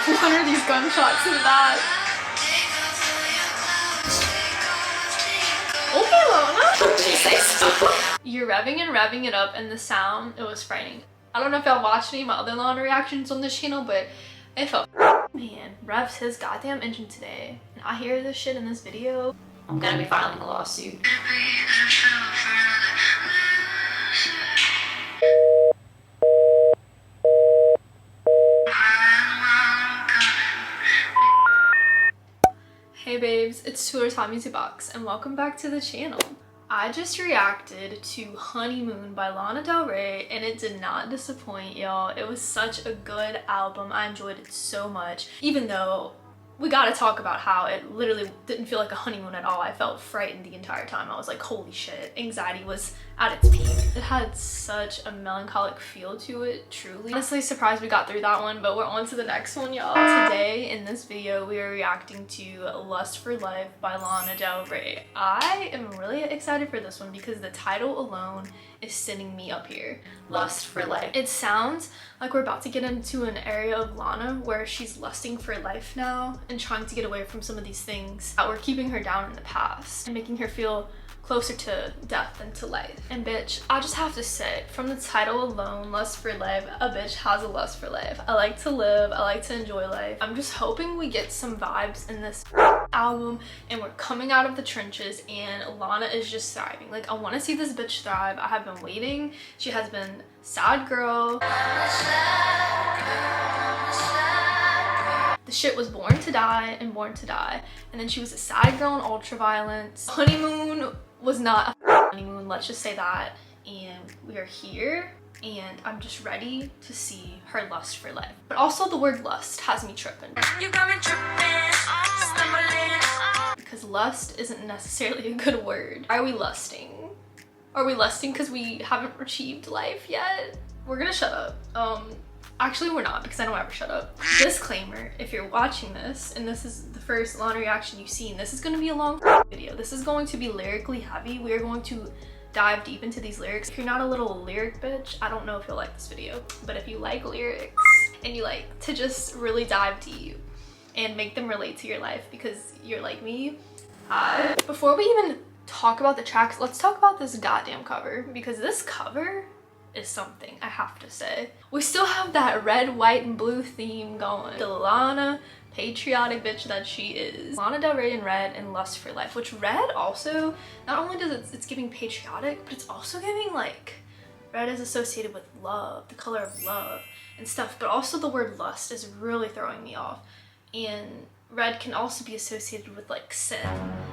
What are these gunshots in the back? Okay, Lana. She say so. You're revving and revving it up, and the sound, it was frightening. I don't know if y'all watched any of my other Lana reactions on this channel, but it felt man revs his goddamn engine today, and I hear this shit in this video. I'm gonna be filing a lawsuit. Hey babes, it's Tour's Hot Music Box, and welcome back to the channel. I just reacted to Honeymoon by Lana Del Rey, and it did not disappoint, y'all. It was such a good album. I enjoyed it so much, even though we gotta talk about how it literally didn't feel like a honeymoon at all. I felt frightened the entire time. I was like, holy shit, anxiety was at its peak. It had such a melancholic feel to it, truly. Honestly surprised we got through that one, but we're on to the next one, y'all. Today, in this video, we are reacting to Lust for Life by Lana Del Rey. I am really excited for this one because the title alone is sending me up here. Lust for Life. It sounds like we're about to get into an area of Lana where she's lusting for life now and trying to get away from some of these things that were keeping her down in the past and making her feel closer to death than to life. And bitch, I just have to say, from the title alone, Lust for Life, a bitch has a lust for life. I like to live, I like to enjoy life. I'm just hoping we get some vibes in this album and we're coming out of the trenches and Lana is just thriving. Like, I want to see this bitch thrive. I have been waiting. She has been sad girl. The shit was Born to Die and Born to Die, and then she was a sad girl in Ultraviolence. Honeymoon was not a honeymoon, let's just say that, and we are here and I'm just ready to see her lust for life. But also the word lust has me tripping. You got me tripping, because lust isn't necessarily a good word. Are we lusting? Are we lusting because we haven't achieved life yet? We're gonna shut up. Actually, we're not, because I don't ever shut up. Disclaimer, if you're watching this and this is the first Lana reaction you've seen, this is going to be a long video. This is going to be lyrically heavy. We are going to dive deep into these lyrics. If you're not a little lyric bitch, I don't know if you'll like this video, but if you like lyrics and you like to just really dive deep and make them relate to your life because you're like me, before we even talk about the tracks, let's talk about this goddamn cover, because this cover is something, I have to say. We still have that red, white, and blue theme going. The Lana patriotic bitch that she is. Lana Del Rey in red and Lust for Life, which red also, not only does it's giving patriotic, but it's also giving like, red is associated with love, the color of love and stuff, but also the word lust is really throwing me off. And red can also be associated with like sin.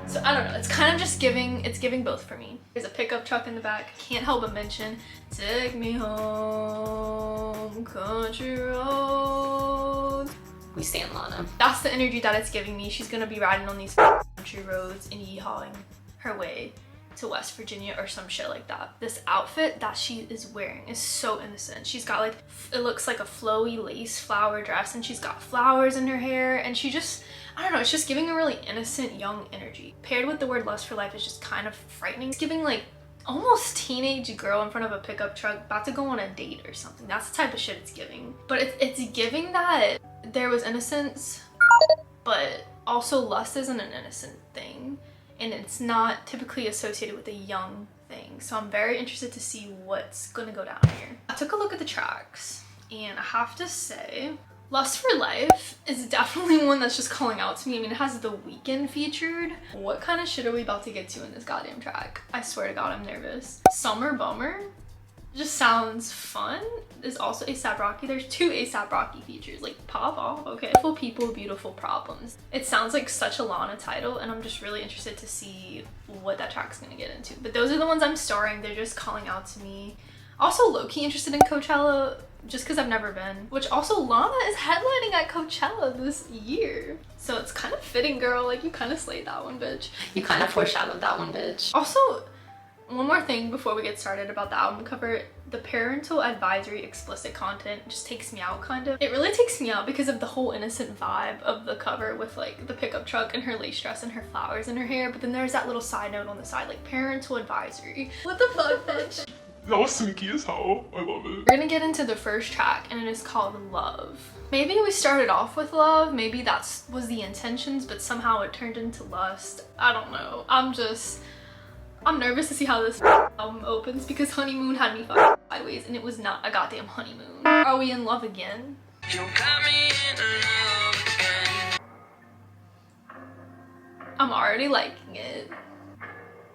So I don't know, it's kind of just giving, it's giving both for me. There's a pickup truck in the back. Can't help but mention, take me home, country roads. We stand Lana. That's the energy that it's giving me. She's gonna be riding on these country roads and yeehawing her way to West Virginia or some shit like that. This outfit that she is wearing is so innocent. She's got like, it looks like a flowy lace flower dress, and she's got flowers in her hair, and she just, I don't know, it's just giving a really innocent young energy. Paired with the word Lust for Life is just kind of frightening. It's giving like almost teenage girl in front of a pickup truck about to go on a date or something. That's the type of shit it's giving. But it's giving that there was innocence, but also lust isn't an innocent thing. And it's not typically associated with a young thing. So I'm very interested to see what's gonna go down here. I took a look at the tracks and I have to say, Lust for Life is definitely one that's just calling out to me. I mean, it has The Weeknd featured. What kind of shit are we about to get to in this goddamn track? I swear to God, I'm nervous. Summer Bummer just sounds fun. There's also A$AP Rocky. There's two A$AP Rocky features, like pop off, okay. Beautiful People, Beautiful Problems. It sounds like such a Lana title, and I'm just really interested to see what that track's gonna get into. But those are the ones I'm starring. They're just calling out to me. Also low-key interested in Coachella, just because I've never been. Which also, Lana is headlining at Coachella this year. So it's kind of fitting, girl. Like, you kind of slayed that one, bitch. You kind of foreshadowed that one, bitch. Also, one more thing before we get started about the album cover. The parental advisory explicit content just takes me out, kind of. It really takes me out because of the whole innocent vibe of the cover with like the pickup truck and her lace dress and her flowers in her hair. But then there's that little side note on the side, like parental advisory. What the fuck, bitch? That was sneaky as hell. I love it. We're gonna get into the first track, and it is called Love. Maybe we started off with love, maybe that was the intentions, but somehow it turned into lust. I don't know. I'm nervous to see how this album opens because Honeymoon had me fucking sideways, and it was not a goddamn honeymoon. Are we in love again? You got me in love again. I'm already liking it.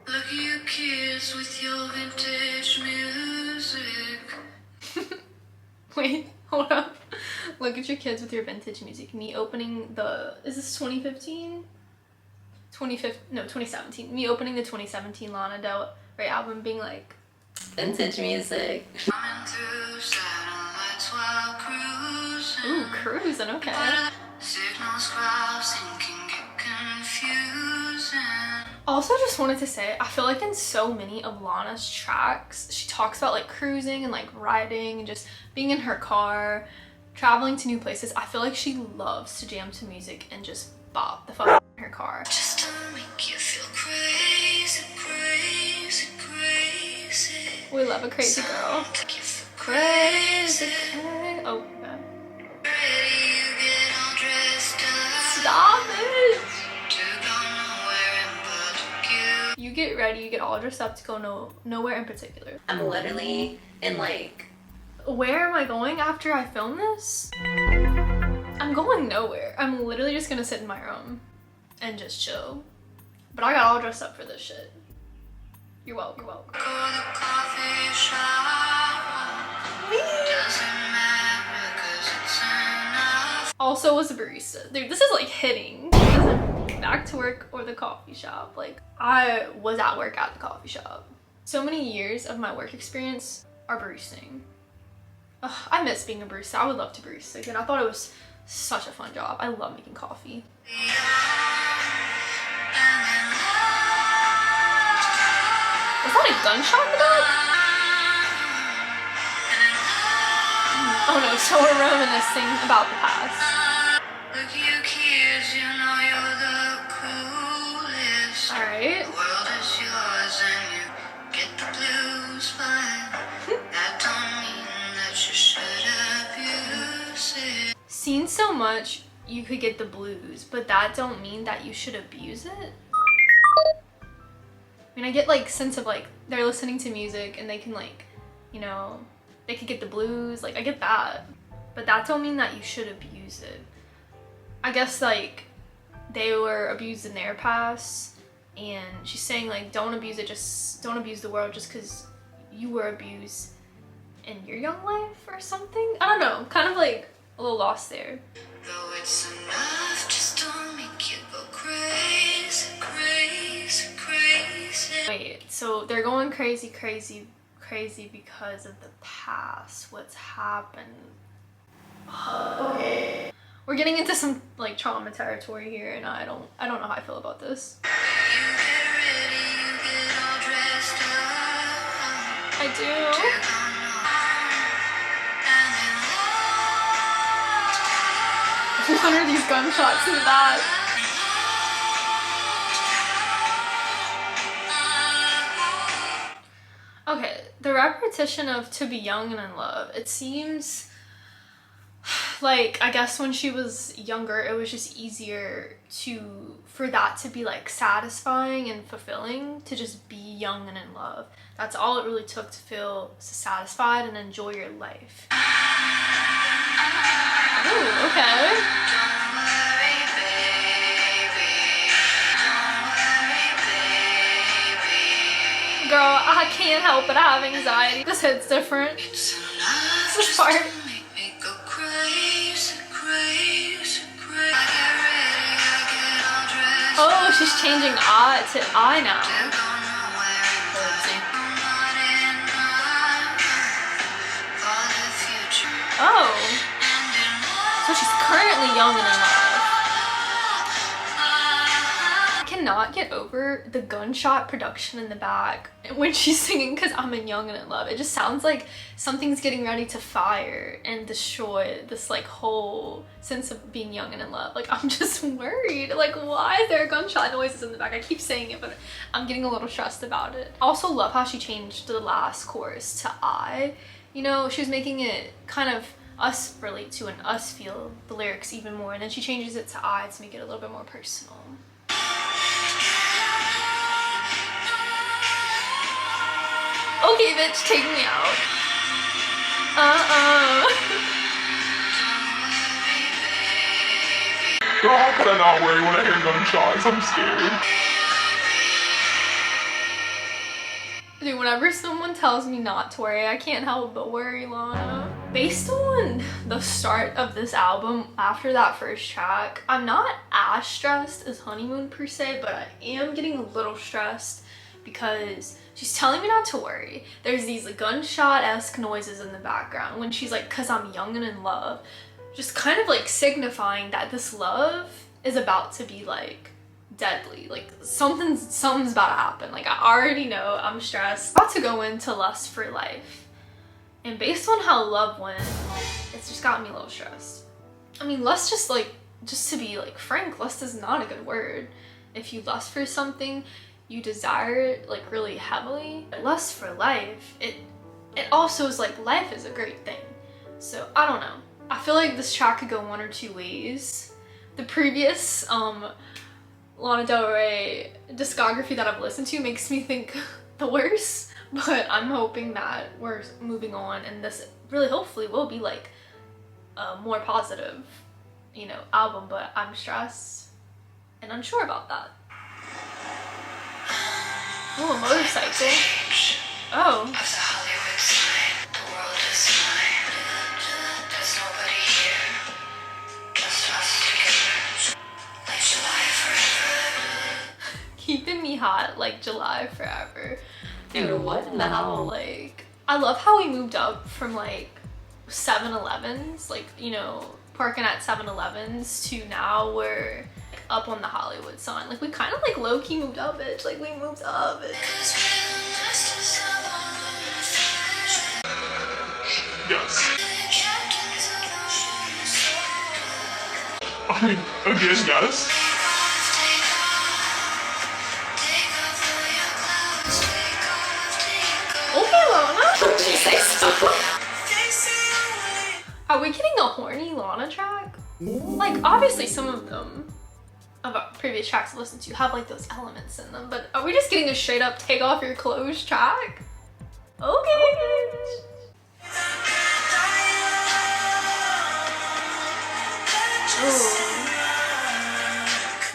Look at you kids with your vintage music. Wait, hold up. Look at your kids with your vintage music. Me opening the, is this 2015? 2017. Me opening the 2017 Lana Del Rey album being like, Vintage music. Coming through satellites while cruising. ooh, cruising, okay. Signals crossing can get confusing. Also, just wanted to say, I feel like in so many of Lana's tracks, she talks about like cruising and like riding and just being in her car, traveling to new places. I feel like she loves to jam to music and just bop the fuck in her car. Just to make you feel crazy, crazy, crazy. We love a crazy girl. Make you feel Crazy, crazy. crazy. Oh, okay. Ready, you get all dressed up. Stop it! To go nowhere in particular. You get ready, you get all dressed up to go nowhere in particular. I'm literally in like, Where am I going after I film this? I'm going nowhere. I'm literally just gonna sit in my room and just chill. But I got all dressed up for this shit. You're welcome, you're welcome. Go to the coffee shop. Doesn't matter 'cause it's enough. Also was a barista. Dude, this is like hitting. Back to work or the coffee shop. Like, I was at work at the coffee shop. So many years of my work experience are baristing. Ugh, I miss being a barista. I would love to barista again. I thought it was such a fun job. I love making coffee. Was that a gunshot in the back? Oh no, so we're reminiscing about the past. Look, you kids, you know you're the coolest. Alright. The world is yours and you get the blues, but that don't mean that you should abuse it. Seen so much, you could get the blues, but that don't mean that you should abuse it. I mean, I get like sense of like they're listening to music and they can like, you know, they could get the blues. Like, I get that, but that don't mean that you should abuse it. I guess like they were abused in their past, and she's saying like don't abuse it, just don't abuse the world just because you were abused in your young life or something. I don't know, kind of like a little lost there. Though it's enough, just don't make you go crazy, crazy, crazy. Wait, so they're going crazy, crazy, crazy because of the past. What's happened? Okay. We're getting into some like trauma territory here, and I don't know how I feel about this. You get ready, you get all dressed up. I do. What are these gunshots in the back? Okay, the repetition of to be young and in love, it seems like, I guess when she was younger, it was just easier for that to be like satisfying and fulfilling, to just be young and in love. That's all it really took to feel satisfied and enjoy your life. Ooh, okay. Don't worry, baby. Don't worry, baby. Girl, I can't help but have anxiety. This hits different. It's enough This just part. to make me go crazy, crazy, crazy. I get ready, I get all dressed Oh, she's changing I to I now. to go nowhere in Oopsie. I'm not enough for the future. Oh, And in so she's currently young and in love. I cannot get over the gunshot production in the back when she's singing "Cause I'm young and in love." It just sounds like something's getting ready to fire and destroy this like whole sense of being young and in love. Like, I'm just worried. Like, why is there gunshot noises in the back? I keep saying it, but I'm getting a little stressed about it. I also love how she changed the last chorus to "I." You know, she was making it kind of us relate to and us feel the lyrics even more, and then she changes it to "I" to make it a little bit more personal. Okay, bitch, take me out. Girl, how could I not worry when I hear gunshots? I'm scared. Dude, whenever someone tells me not to worry, I can't help but worry, Lana. Based on the start of this album, after that first track, I'm not as stressed as Honeymoon per se, but I am getting a little stressed because she's telling me not to worry. There's these like, gunshot-esque noises in the background when she's like, "Cause I'm young and in love," just kind of like signifying that this love is about to be like deadly. Like something's about to happen. Like, I already know I'm stressed. I'm about to go into Lust for Life, and based on how love went, it's just got me a little stressed. I mean, lust, just to be like frank, lust is not a good word. If you lust for something, you desire it like really heavily. Lust for Life, it also is like life is a great thing. So I don't know. I feel like this track could go one or two ways. The previous Lana Del Rey discography that I've listened to makes me think the worst, but I'm hoping that we're moving on and this really hopefully will be like a more positive, you know, album, but I'm stressed and unsure about that. Oh, a motorcycle. Oh. Of the Hollywood sign, the world is mine. There's nobody here, just us together, like July forever. Keeping me hot like July forever. Dude, what in the hell? Like, I love how we moved up from like 7-Elevens, like, you know, parking at 7-Elevens to now we're up on the Hollywood sign. Like, we kind of like low-key moved up, bitch. Like, we moved up, bitch. Yes. I mean, again, yes. Okay, Lana. She say so. Are we getting a horny Lana track? Like, obviously some of them of our previous tracks I listened to have like those elements in them, but are we just getting a straight up take off your clothes track? Okay. Ooh.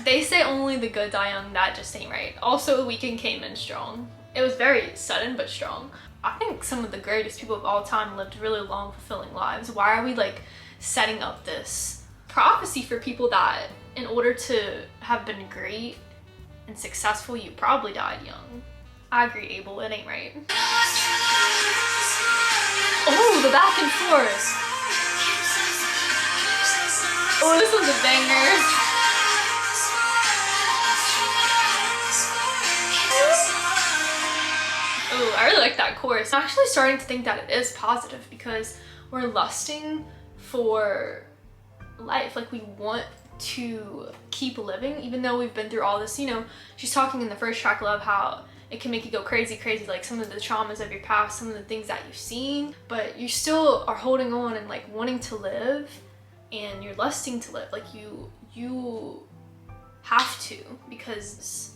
They say only the good die young, that just ain't right. Also, The Weeknd came in strong. It was very sudden but strong. I think some of the greatest people of all time lived really long, fulfilling lives. Why are we like setting up this prophecy for people that in order to have been great and successful, you probably died young? I agree, Abel, it ain't right. Oh, the back and forth. Oh, this one's a banger. Oh, I really like that chorus. I'm actually starting to think that it is positive because we're lusting for life. Like, we want to keep living even though we've been through all this. You know, she's talking in the first track, Love, how it can make you go crazy, like some of the traumas of your past, some of the things that you've seen, but you still are holding on and like wanting to live, and you're lusting to live. Like, you have to, because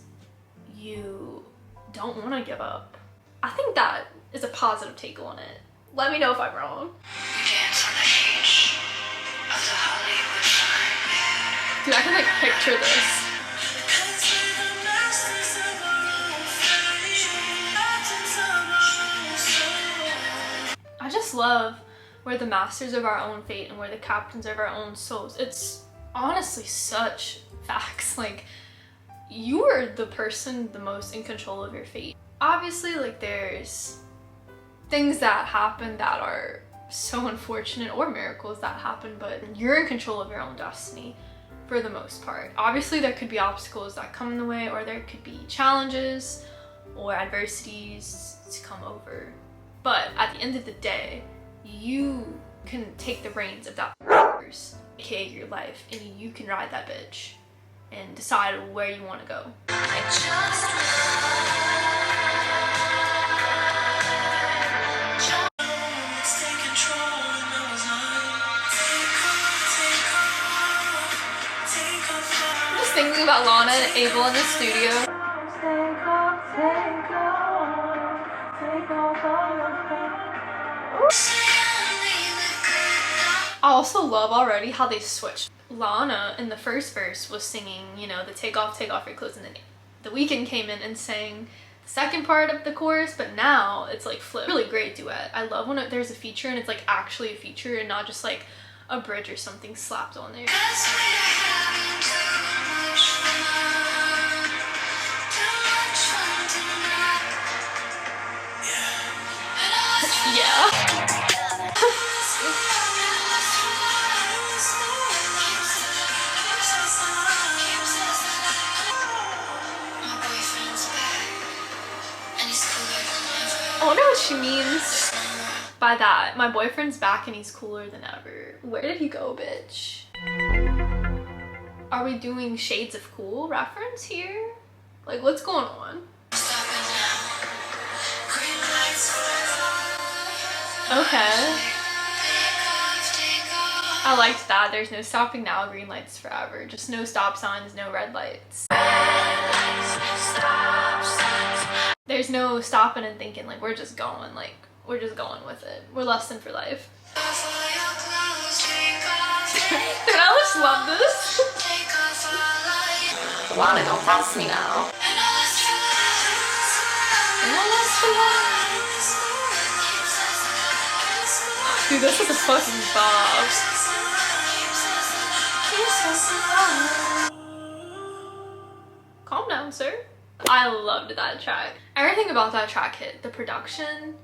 you don't want to give up. I think that is a positive take on it. Let me know if I'm wrong. We dance on the beach of the Hollywood sign. Dude, I can like picture this. I just love we're the masters of our own fate and we're the captains of our own souls. It's honestly such facts. Like, you are the person the most in control of your fate. Obviously, like, there's things that happen that are so unfortunate, or miracles that happen, but you're in control of your own destiny for the most part. Obviously there could be obstacles that come in the way, or there could be challenges or adversities to come over. But at the end of the day, you can take the reins of that aka your life, and you can ride that bitch and decide where you want to go. I just I'm just thinking about Lana and Abel in the studio. I also love already how they switched. Lana in the first verse was singing, you know, the take off your clothes, and then The Weeknd came in and sang the second part of the chorus, but now it's like flipped. Really great duet. I love when there's a feature and it's like actually a feature and not just like a bridge or something slapped on there. Yeah. I wonder what she means by that. My boyfriend's back and he's cooler than ever. Where did he go, bitch? Are we doing Shades of Cool reference here? Like, what's going on? Okay. I liked that. There's no stopping now, green lights forever. Just no stop signs, no red lights. There's no stopping and thinking, like, we're just going with it. We're lusting for life. Dude, I just love this. Lana, don't pass me now. Dude, this is a fucking bob. Calm down, sir. I loved that track. Everything about that track hit. The production,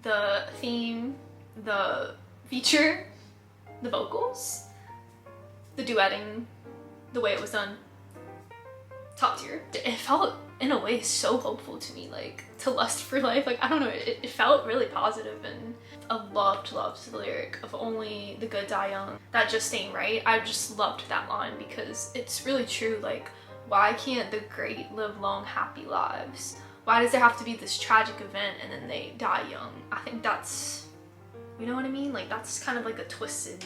the theme, the feature, the vocals, the duetting, the way it was done. Top tier. It felt, in a way, so hopeful to me, like, to lust for life. Like, I don't know, it felt really positive, and I loved the lyric of only the good die young. That just ain't right. I just loved that line because it's really true. Like, why can't the great live long, happy lives? Why does there have to be this tragic event and then they die young? I think that's, you know what I mean? Like, that's kind of like a twisted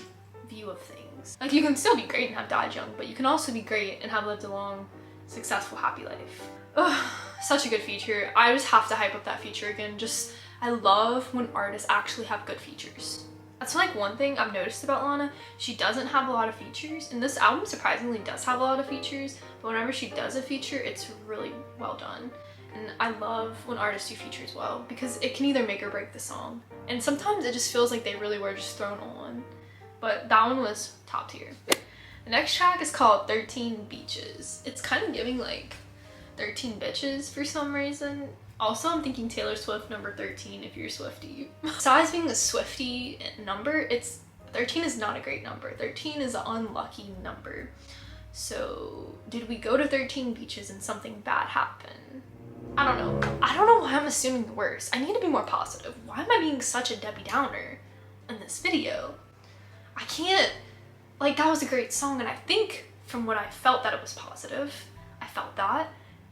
view of things. Like, you can still be great and have died young, but you can also be great and have lived a long, successful, happy life. Ugh, such a good feature. I just have to hype up that feature again. Just, I love when artists actually have good features. That's like one thing I've noticed about Lana. She doesn't have a lot of features, and this album surprisingly does have a lot of features, but whenever she does a feature, it's really well done. And I love when artists do features well, because it can either make or break the song. And sometimes it just feels like they really were just thrown on. But that one was top tier. The next track is called 13 Beaches. It's kind of giving like 13 bitches for some reason. Also, I'm thinking Taylor Swift number 13 if you're a Swiftie. Besides being a Swiftie number, 13 is not a great number. 13 is an unlucky number. So, did we go to 13 beaches and something bad happened? I don't know. I don't know why I'm assuming the worst. I need to be more positive. Why am I being such a Debbie Downer in this video? I can't. Like, that was a great song, and I think from what I felt that it was positive. I felt that.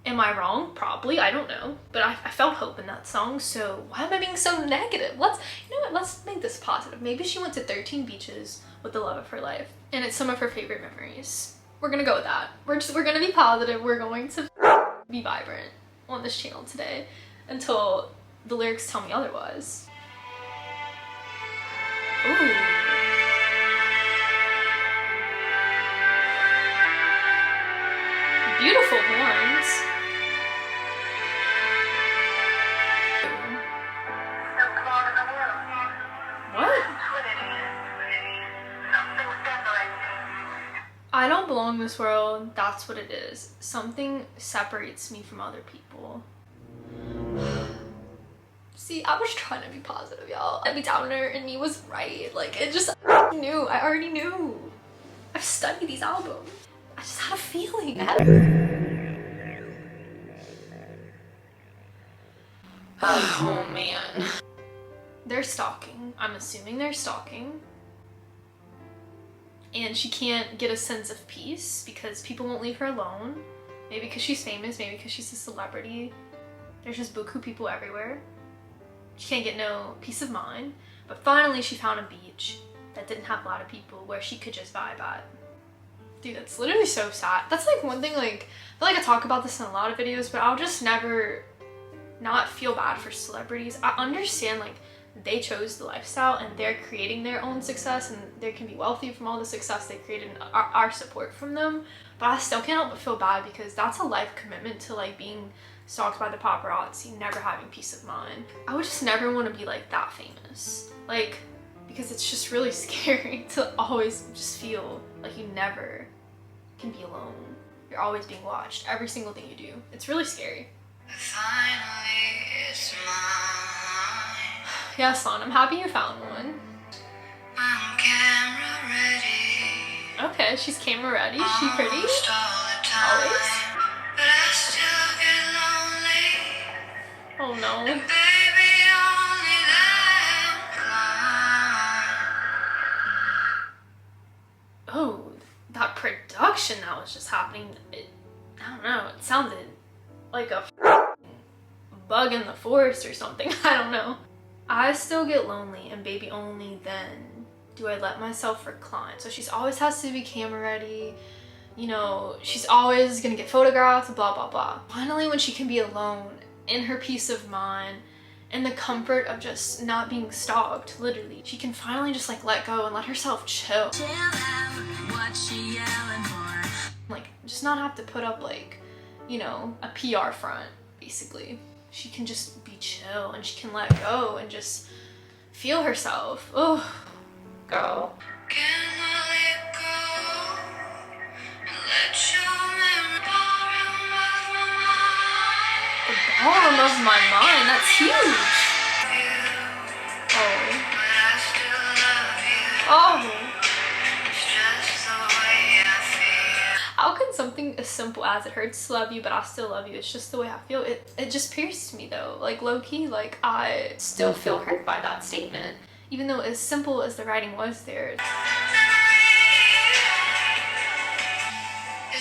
Am I wrong? Probably, I don't know. But I felt hope in that song, so why am I being so negative? You know what, let's make this positive. Maybe she went to 13 beaches with the love of her life, and it's some of her favorite memories. We're gonna go with that. We're gonna be positive. We're going to be vibrant on this channel today until the lyrics tell me otherwise. Ooh. Beautiful horns. What? I don't belong in this world. That's what it is. Something separates me from other people. See, I was trying to be positive, y'all. Debbie Downer in me was right. Like, I already knew. I've studied these albums. I just had a feeling. Oh man. They're stalking. I'm assuming they're stalking. And she can't get a sense of peace because people won't leave her alone. Maybe because she's famous, maybe because she's a celebrity. There's just buku people everywhere. She can't get no peace of mind. But finally she found a beach that didn't have a lot of people where she could just vibe at. Dude, that's literally so sad. That's like one thing, like, I feel like I talk about this in a lot of videos, but I'll just never not feel bad for celebrities. I understand, like, they chose the lifestyle and they're creating their own success and they can be wealthy from all the success they created and our support from them. But I still can't help but feel bad because that's a life commitment to like being stalked by the paparazzi, never having peace of mind. I would just never want to be like that famous. Like, because it's just really scary to always just feel like you never can be alone. You're always being watched, every single thing you do. It's really scary. Finally, it's mine. Yes, Lana, I'm happy you found one. I'm camera ready. Okay, she's camera ready. Is she pretty? Almost all the time. Always? But I still get lonely. Oh no. Baby, only them climb. Oh, that production that was just happening, I don't know, it sounded like a bug in the forest or something. I don't know. I still get lonely and baby only then do I let myself recline. So she's always has to be camera ready, you know, she's always gonna get photographed, blah blah blah. Finally, when she can be alone in her peace of mind and the comfort of just not being stalked, literally, she can finally just like let go and let herself chill. Like, just not have to put up like, you know, a PR front, basically. She can just be chill and she can let go and just feel herself. Oh, girl. Can I let go and let your memory ballroom of my mind? The ballroom of my mind, that's huge. Oh. But I still love you. Oh. It's just the way I feel. How can something as simple as it hurts to love you, but I still love you, it's just the way I feel? It just pierced me though. Like low-key, like I still feel hurt by that statement. Even though as simple as the writing was there. It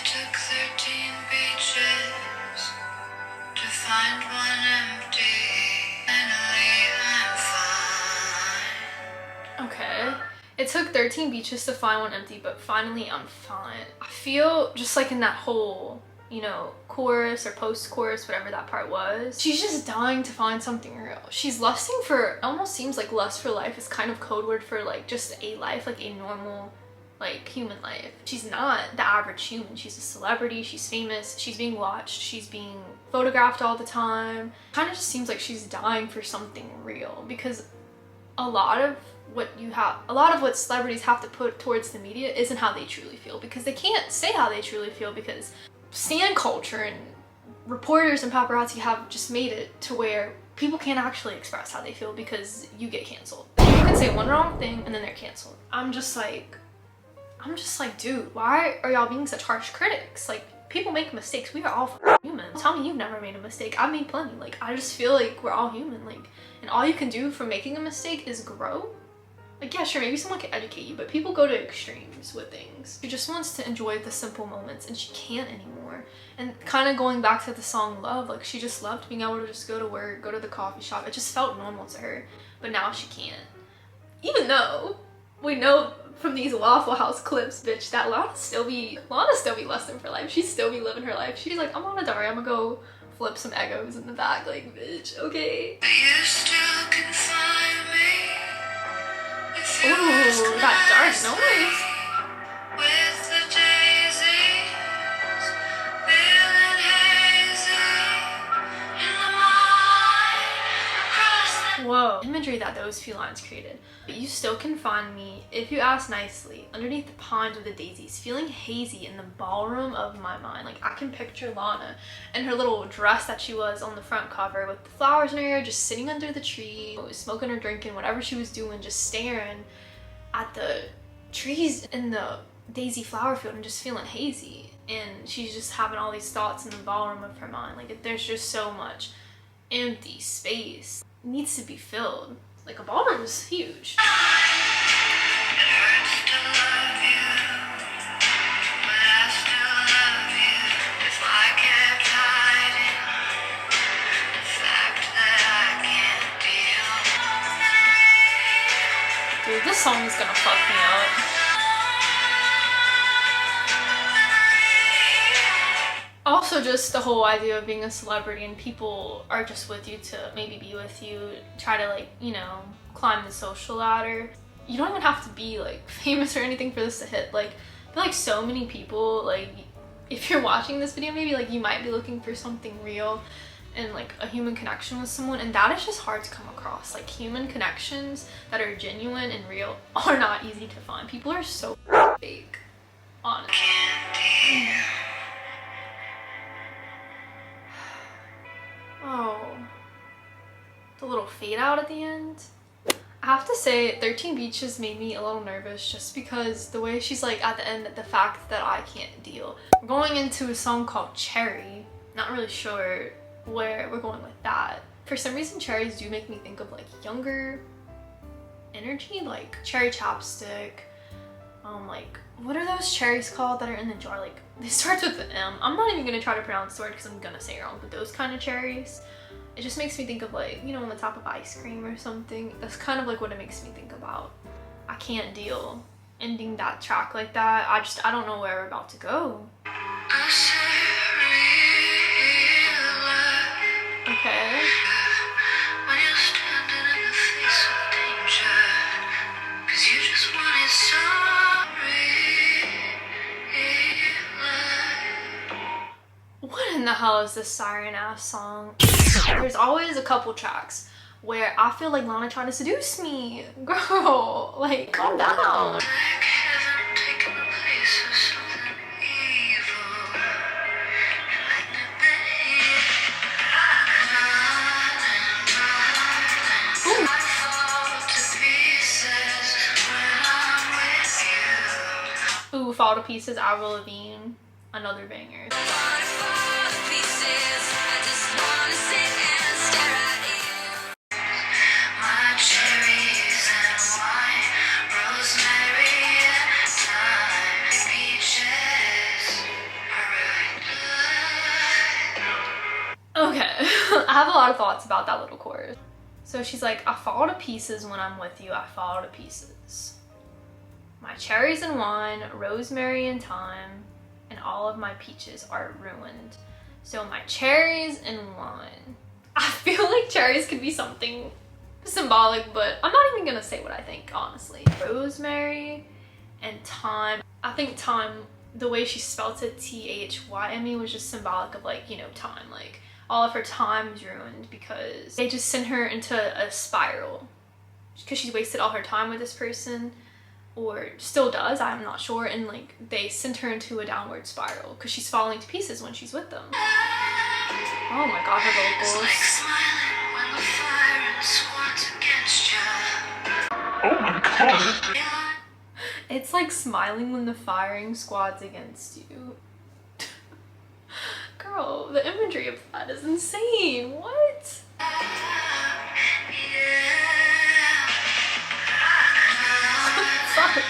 took 13 beaches to find one empty. Finally, I'm fine. Okay. It took 13 beaches to find one empty, but finally I'm fine. I feel just like in that whole, you know, chorus or post-chorus, whatever that part was, she's just dying to find something real. She's lusting for, it almost seems like lust for life is kind of code word for like just a life, like a normal, like human life. She's not the average human. She's a celebrity, she's famous, she's being watched, she's being photographed all the time. Kind of just seems like she's dying for something real because a lot of what celebrities have to put towards the media isn't how they truly feel, because they can't say how they truly feel because stan culture and reporters and paparazzi have just made it to where people can't actually express how they feel because you get canceled. You can say one wrong thing and then they're canceled. I'm just like, dude, why are y'all being such harsh critics? Like, people make mistakes. We are all human. Tell me you've never made a mistake. I've made plenty. Like, I just feel like we're all human. Like, and all you can do from making a mistake is grow. Like, yeah, sure, maybe someone can educate you, but people go to extremes with things. She just wants to enjoy the simple moments and she can't anymore. And kind of going back to the song Love, like she just loved being able to just go to work, go to the coffee shop. It just felt normal to her, but now she can't. Even though we know from these Waffle House clips, bitch, that Lana still be lusting for life. She still be living her life. She's like, I'm on a diary, I'm gonna go flip some Eggos in the back, like, bitch, okay. You still can find me. Ooh, that dark noise. With the daisies, feeling hazy in the mind, across the Whoa, imagery that those few lines created. But you still can find me, if you ask nicely, underneath the pines with the daisies, feeling hazy in the ballroom of my mind. Like, I can picture Lana in her little dress that she was on the front cover with the flowers in her hair, just sitting under the tree, smoking or drinking, whatever she was doing, just staring at the trees in the daisy flower field and just feeling hazy. And she's just having all these thoughts in the ballroom of her mind. Like, there's just so much empty space. It needs to be filled. Like, a ballroom is huge. Dude, this song is gonna fuck me up. Also, just the whole idea of being a celebrity and people are just with you to maybe be with you, try to, like, you know, climb the social ladder. You don't even have to be, like, famous or anything for this to hit. Like, I feel like so many people, like, if you're watching this video, maybe, like, you might be looking for something real and, like, a human connection with someone, and that is just hard to come across. Like, human connections that are genuine and real are not easy to find. People are so fake, honestly. Oh, the little fade out at the end. I have to say 13 Beaches made me a little nervous just because the way she's like at the end, the fact that I can't deal. We're going into a song called Cherry. Not really sure where we're going with that. For some reason, cherries do make me think of like younger energy, like cherry chapstick. Like, what are those cherries called that are in the jar? Like, they start with an M. I'm not even gonna try to pronounce the word because I'm gonna say it wrong, but those kind of cherries. It just makes me think of, like, you know, on the top of ice cream or something. That's kind of like what it makes me think about. I can't deal ending that track like that. I don't know where we're about to go. Okay. What in the hell is this siren ass song? There's always a couple tracks where I feel like Lana trying to seduce me. Girl, like, calm down. Ooh, Fall to Pieces, Avril Lavigne, another banger. Okay, I have a lot of thoughts about that little chorus. So she's like, I fall to pieces when I'm with you, I fall to pieces. My cherries and wine, rosemary and thyme, and all of my peaches are ruined. So my cherries and wine. I feel like cherries could be something symbolic, but I'm not even gonna say what I think, honestly. Rosemary and thyme. I think thyme, the way she spelt it, T-H-Y-M-E, was just symbolic of, like, you know, time. Like, all of her time was ruined because they just sent her into a spiral because she wasted all her time with this person, or still does, I'm not sure, and like they sent her into a downward spiral because she's falling to pieces when she's with them. Oh my god, her vocals. Oh my god. It's like smiling when the firing squad's against you. Girl, the imagery of that is insane. What? Fuck.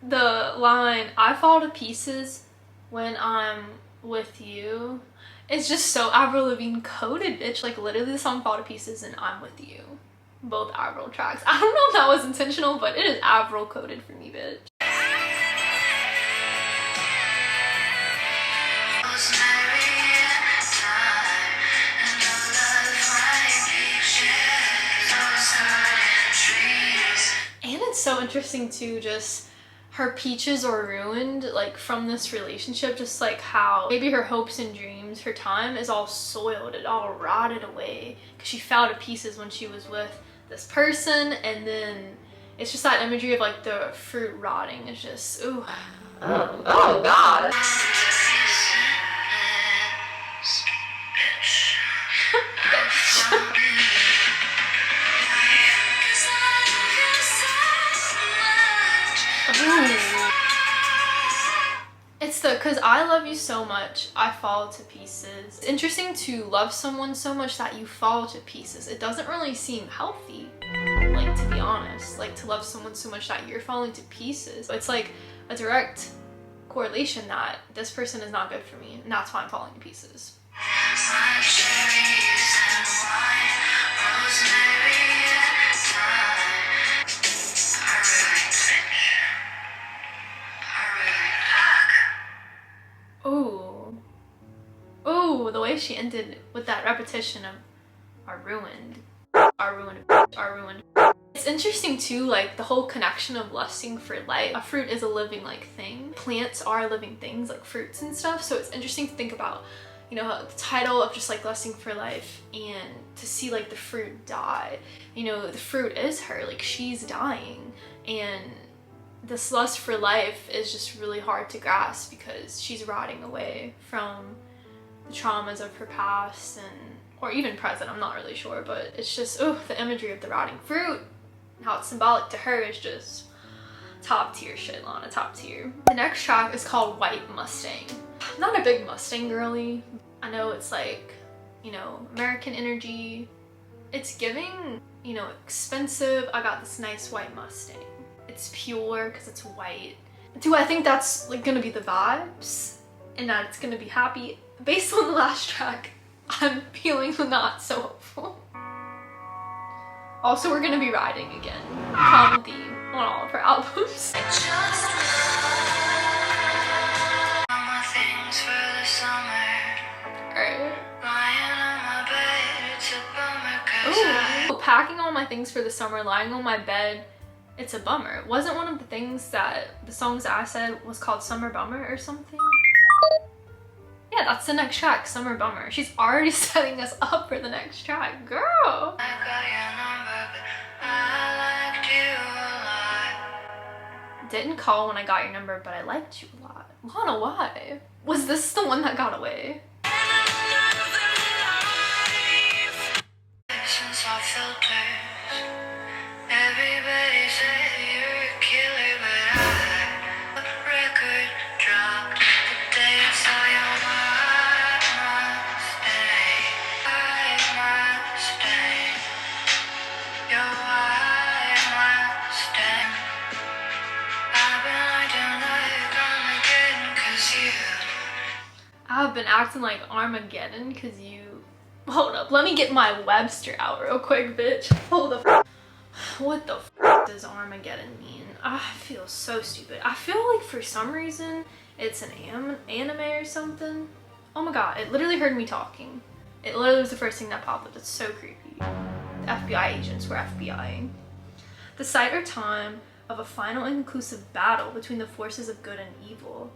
The line, I fall to pieces when I'm with you, it's just so Avril Lavigne coded, bitch. Like, literally the song Fall to Pieces and I'm With You. Both Avril tracks. I don't know if that was intentional, but it is Avril coded for me, bitch. And it's so interesting too, just her peaches are ruined, like, from this relationship, just like how maybe her hopes and dreams, her time is all soiled, it all rotted away because she fell to pieces when she was with this person, and then it's just that imagery of like the fruit rotting. It's just, ooh. Oh god. because I love you so much, I fall to pieces. It's interesting to love someone so much that you fall to pieces. It doesn't really seem healthy, like, to be honest. Like, to love someone so much that you're falling to pieces. It's like a direct correlation that this person is not good for me, and that's why I'm falling to pieces. Ooh. Ooh, the way she ended with that repetition of are ruined. Are ruined. Are ruined. It's interesting too, like the whole connection of lusting for life. A fruit is a living like thing. Plants are living things like fruits and stuff. So it's interesting to think about, you know, the title of just like lusting for life and to see like the fruit die. You know, the fruit is her, like she's dying, and this lust for life is just really hard to grasp because she's rotting away from the traumas of her past and or even present, I'm not really sure, but it's just, oh, the imagery of the rotting fruit, how it's symbolic to her is just top tier shit, Lana, top tier. The next track is called White Mustang. I'm not a big Mustang girly. I know it's like, you know, American energy. It's giving, you know, expensive. I got this nice white Mustang. It's pure because it's white. Do I think that's like gonna be the vibes and that it's gonna be happy? Based on the last track, I'm feeling not so hopeful. Also, we're gonna be riding again. Common theme on all of her albums. Ooh, packing all my things for the summer, lying on my bed, it's a bummer. Wasn't one of the things that the songs that I said was called Summer Bummer or something? Yeah, that's the next track, Summer Bummer. She's already setting us up for the next track, girl. I got your number, but I liked you a lot. Didn't call when I got your number, but I liked you a lot. Lana, why? Was this the one that got away? Since our filters, everybody said you're a killer, but I record dropped the day I saw your white Mustang, your white Mustang. I've been acting like Armageddon 'cause you. I've been acting like Armageddon because you... Hold up, let me get my Webster out real quick, bitch. Hold up. What the f does Armageddon mean? I feel so stupid. I feel like for some reason it's an anime or something. Oh my god, it literally heard me talking. It literally was the first thing that popped up. It's so creepy. The FBI agents were FBIing. The site or time of a final and conclusive battle between the forces of good and evil.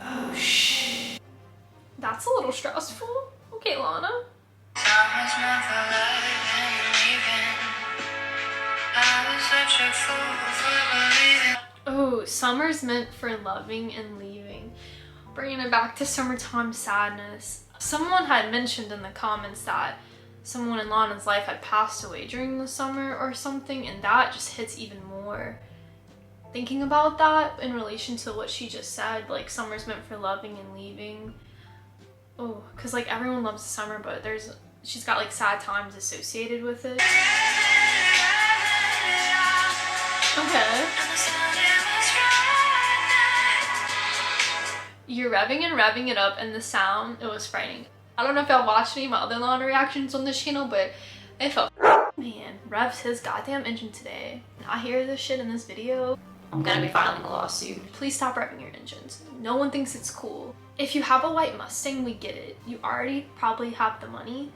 Oh shit. That's a little stressful. Okay, Lana. Summer's meant for loving and leaving. I was such a fool for believing. Oh, summer's meant for loving and leaving. Bringing it back to summertime sadness. Someone had mentioned in the comments that someone in Lana's life had passed away during the summer or something, and that just hits even more. Thinking about that in relation to what she just said, like summer's meant for loving and leaving. Oh, because like everyone loves the summer, but she's got like sad times associated with it. Okay. You're revving and revving it up, and the sound, it was frightening. I don't know if y'all watched any of my other Lana reactions on this channel, but it felt... Man, revs his goddamn engine today. I hear this shit in this video, I'm gonna be filing a lawsuit. Please stop revving your engines. No one thinks it's cool. If you have a white Mustang, we get it. You already probably have the money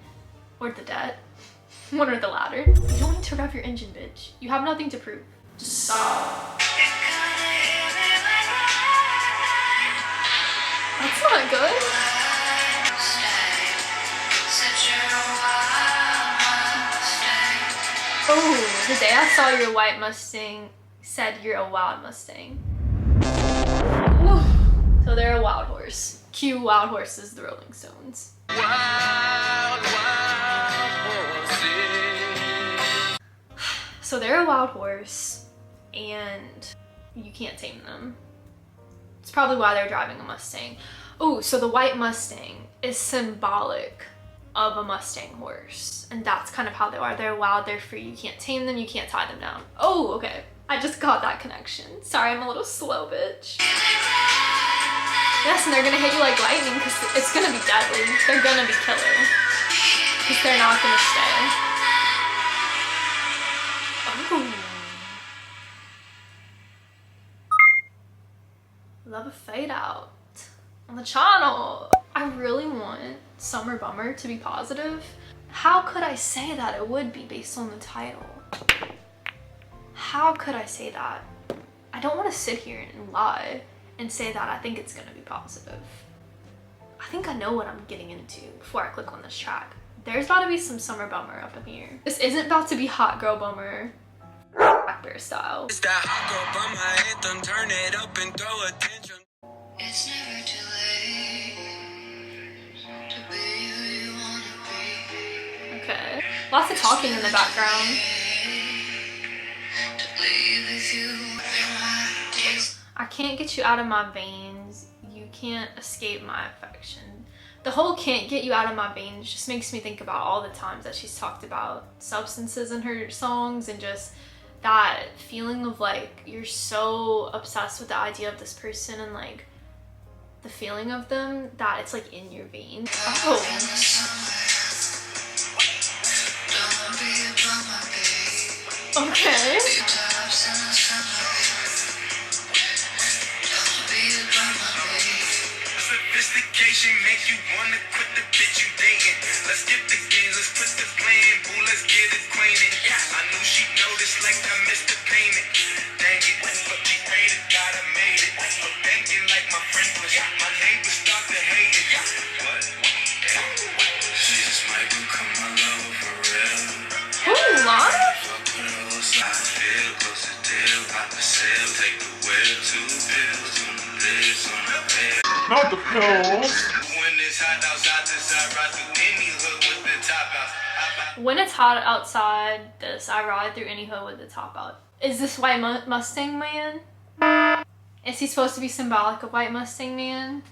or the debt, one or the latter. You don't need to rev your engine, bitch. You have nothing to prove. Just stop. That's not good. Oh, the day I saw your white Mustang said you're a wild Mustang. Ooh. So they're a wild horse. Cue Wild Horses, the Rolling Stones. Wild, wild horses. So they're a wild horse, and you can't tame them. It's probably why they're driving a Mustang. Oh, so the white Mustang is symbolic of a Mustang horse. And that's kind of how they are. They're wild, they're free. You can't tame them, you can't tie them down. Oh, okay. I just got that connection. Sorry, I'm a little slow, bitch. Yes, and they're gonna hit you like lightning because it's gonna be deadly. They're gonna be killer. Because they're not gonna stay. Oh. Love a fade out on the channel. I really want Summer Bummer to be positive. How could I say that it would be based on the title? How could I say that? I don't want to sit here and lie and say that I think it's gonna be positive. I think I know what I'm getting into before I click on this track. There's about to be some Summer Bummer up in here. This isn't about to be Hot Girl Bummer Black Bear style. It's that hot girl bummer anthem, turn it up and throw attention. It's never too late to be who you wanna be. Okay. Lots of talking in the background. To leave with you. I can't get you out of my veins. You can't escape my affection. The whole can't get you out of my veins just makes me think about all the times that she's talked about substances in her songs and just that feeling of like you're so obsessed with the idea of this person and like the feeling of them that it's like in your veins. Oh. Okay. Sophistication make you wanna quit the bitch you dating. Let's skip the games, let's quit the playing. Boo, let's get acquainted. I knew she noticed like I missed the payment. Dang it, but she paid it, gotta made it. I'm thinking like my friend was. My neighbors start to hate it. What? She just might become my lover for real. Ooh, Lana? Fuck with her, I feel close to deal. Pop a sale, take the wheel, 2 pills on the lips, on the bed. Not the pills. When it's hot outside, this I ride through any hood with the top out. When it's hot outside, this I ride through any hood with the top out. Is this White Mustang Man? Is he supposed to be symbolic of White Mustang Man?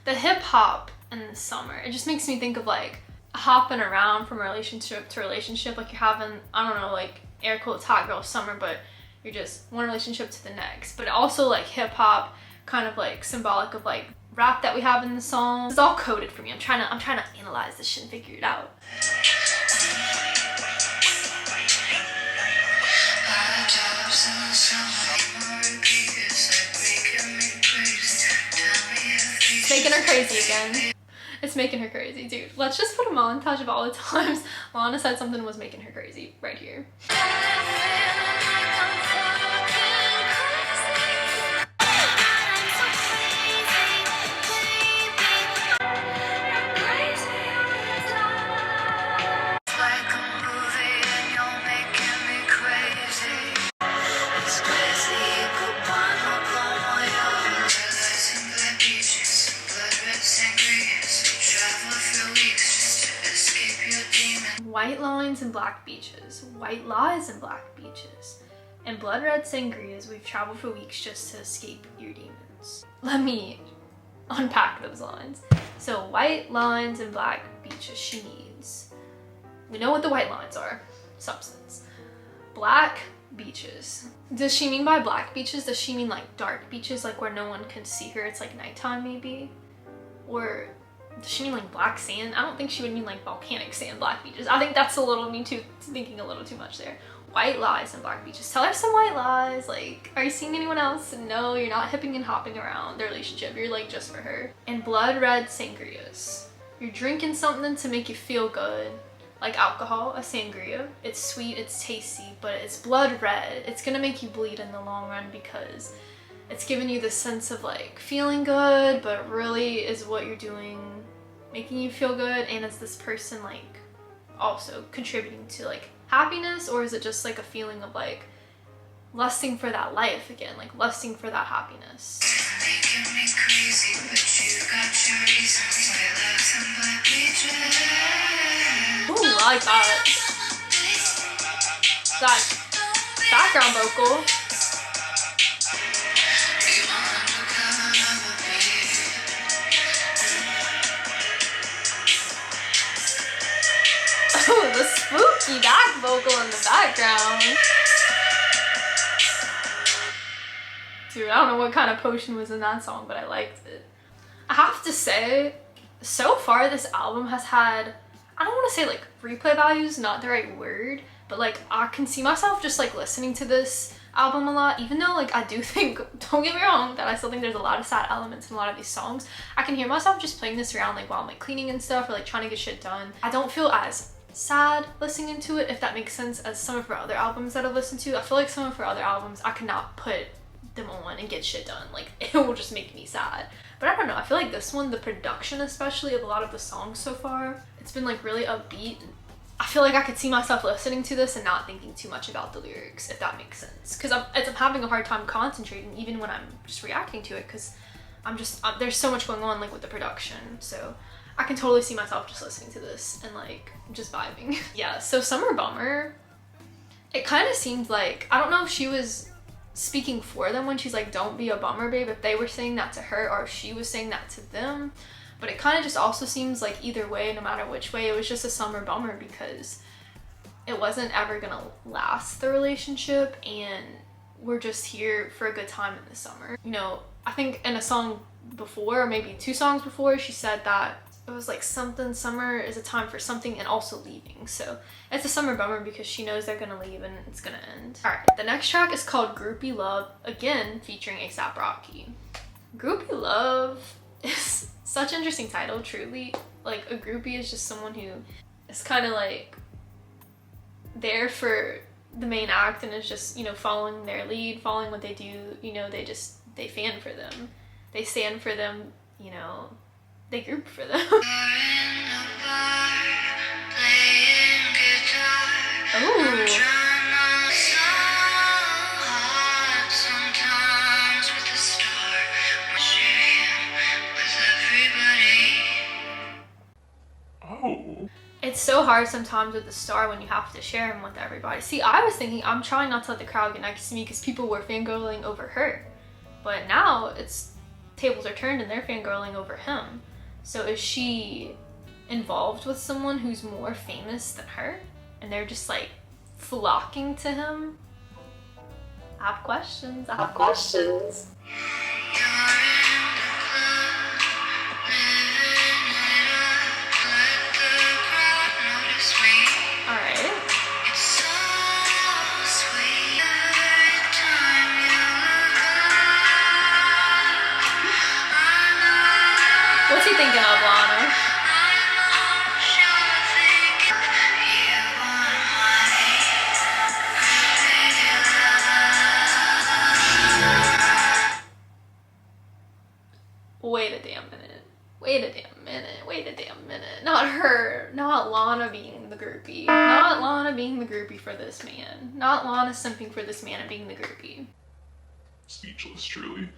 The hip hop in the summer, it just makes me think of like hopping around from relationship to relationship, like you're having, I don't know, like air quotes hot girl summer, but you're just one relationship to the next. But also like hip hop, kind of like symbolic of like rap that we have in the song. It's all coded for me. I'm trying to analyze this shit and figure it out. It's making her crazy again. It's making her crazy, dude. Let's just put a montage of all the times Lana said something was making her crazy right here. White lines and black beaches, white lies and black beaches, and blood red sangrias. We've traveled for weeks just to escape your demons. Let me unpack those lines. So white lines and black beaches she needs. We know what the white lines are, substance. Black beaches. Does she mean by black beaches, does she mean like dark beaches, like where no one can see her, it's like nighttime maybe? Or does she mean like black sand? I don't think she would mean like volcanic sand, black beaches. I think that's a little, me too, thinking a little too much there. White lies and black beaches. Tell her some white lies. Like, are you seeing anyone else? No, you're not hipping and hopping around the relationship. You're like just for her. And blood red sangrias. You're drinking something to make you feel good. Like alcohol, a sangria. It's sweet, it's tasty, but it's blood red. It's gonna make you bleed in the long run because it's giving you the sense of like feeling good, but really is what you're doing making you feel good? And is this person like also contributing to like happiness, or is it just like a feeling of like lusting for that life again, like lusting for that happiness. Making me crazy, but you got your reasons. I love some black beaches. Ooh, I like that. That background vocal. Oh, the spooky back vocal in the background. Dude, I don't know what kind of potion was in that song, but I liked it. I have to say, so far this album has had, I don't want to say like replay values, not the right word, but like I can see myself just like listening to this album a lot, even though like I do think, don't get me wrong, that I still think there's a lot of sad elements in a lot of these songs. I can hear myself just playing this around like while I'm like cleaning and stuff, or like trying to get shit done. I don't feel as sad listening to it, if that makes sense, as some of her other albums that I've listened to. I feel like some of her other albums I cannot put them on and get shit done, like it will just make me sad. But I don't know, I feel like this one, the production especially of a lot of the songs so far, it's been like really upbeat. I feel like I could see myself listening to this and not thinking too much about the lyrics, if that makes sense, because I'm having a hard time concentrating even when I'm just reacting to it, because there's so much going on like with the production. So I can totally see myself just listening to this and like just vibing. Yeah, so Summer Bummer, it kind of seemed like, I don't know if she was speaking for them when she's like, don't be a bummer, babe, if they were saying that to her or if she was saying that to them. But it kind of just also seems like either way, no matter which way, it was just a summer bummer because it wasn't ever gonna last, the relationship, and we're just here for a good time in the summer. You know, I think in a song before, or maybe 2 songs before, she said that it was like something, summer is a time for something and also leaving. So it's a summer bummer because she knows they're gonna leave and it's gonna end. All right, the next track is called Groupie Love, again featuring A$AP Rocky. Groupie Love is such an interesting title, truly. Like a groupie is just someone who is kind of like there for the main act and is just, you know, following their lead, following what they do, you know, they fan for them. They stand for them, you know, they group for them. Oh. Oh. It's so hard sometimes with the star when you have to share him with everybody. See, I was thinking I'm trying not to let the crowd get next to me because people were fangirling over her. But now it's tables are turned and they're fangirling over him. So is she involved with someone who's more famous than her? And they're just like flocking to him? I have questions. I have questions. What's he thinking of, Lana? Wait a damn minute. Wait a damn minute. Wait a damn minute. Not her. Not Lana being the groupie. Not Lana being the groupie for this man. Not Lana simping for this man and being the groupie. Speechless, truly.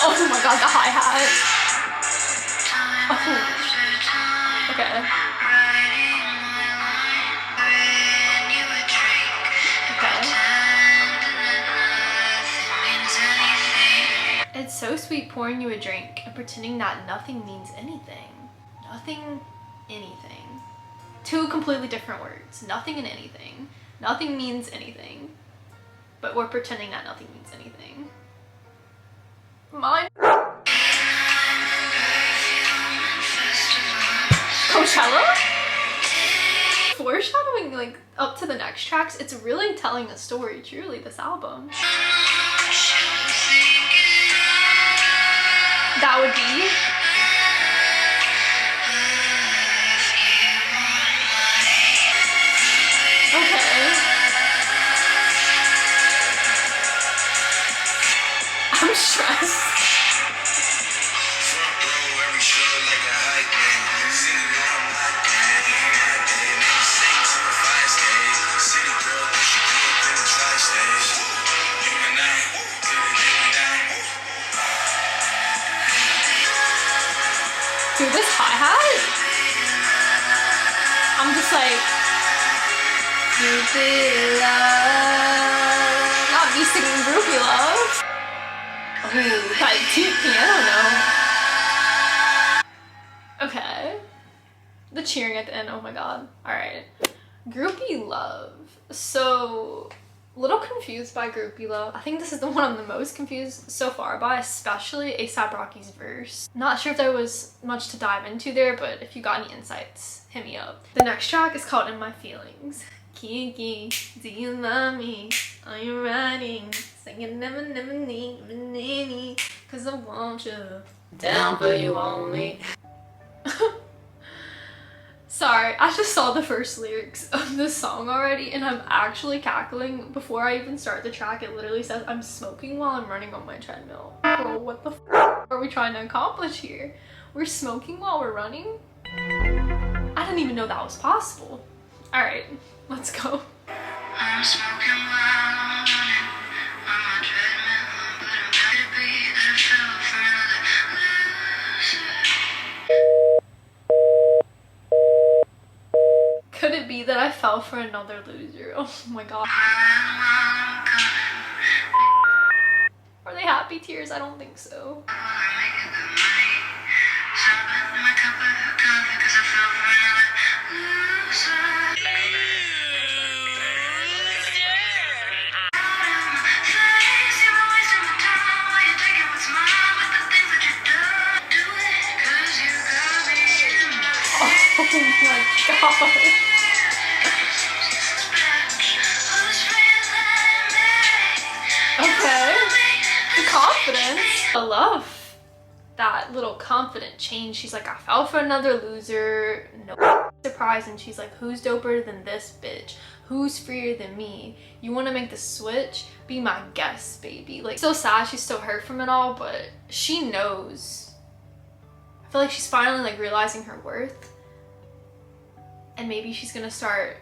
Oh my god, the hi-hat. Oh. Okay. Okay. It's so sweet pouring you a drink and pretending that nothing means anything. Nothing, anything. 2 completely different words. Nothing and anything. Nothing means anything. But we're pretending that nothing means anything. Mine. Coachella? Foreshadowing like up to the next tracks, it's really telling a story, truly, this album. That would be okay. I'm stressed. hat. I'm just like, groupie love. Not me singing groupie love. Ooh, that deep piano note. Okay. The cheering at the end, oh my god. Alright. Groupie love. So, a little confused by groupie love. I think this is the one I'm the most confused so far by, especially A$AP Rocky's verse. Not sure if there was much to dive into there, but if you got any insights, hit me up. The next track is called In My Feelings. Kiki, do you love me? Are you riding? Singing never, never need me, cause I want you. Down for you only. Sorry, I just saw the first lyrics of this song already and I'm actually cackling. Before I even start the track, it literally says, I'm smoking while I'm running on my treadmill. Bro, what the f are we trying to accomplish here? We're smoking while we're running? I didn't even know that was possible. Alright, let's go. I'm smoking while I'm running on my treadmill, but I'm happy to be that I fell for another loser. Could it be that I fell for another loser? Oh my god. Are they happy tears? I don't think so. Oh my god. Okay. The confidence. I love that little confident change. She's like, I fell for another loser. No surprise. And she's like, who's doper than this bitch? Who's freer than me? You want to make the switch? Be my guest, baby. Like, so sad she's still hurt from it all, but she knows. I feel like she's finally like realizing her worth. And maybe she's gonna start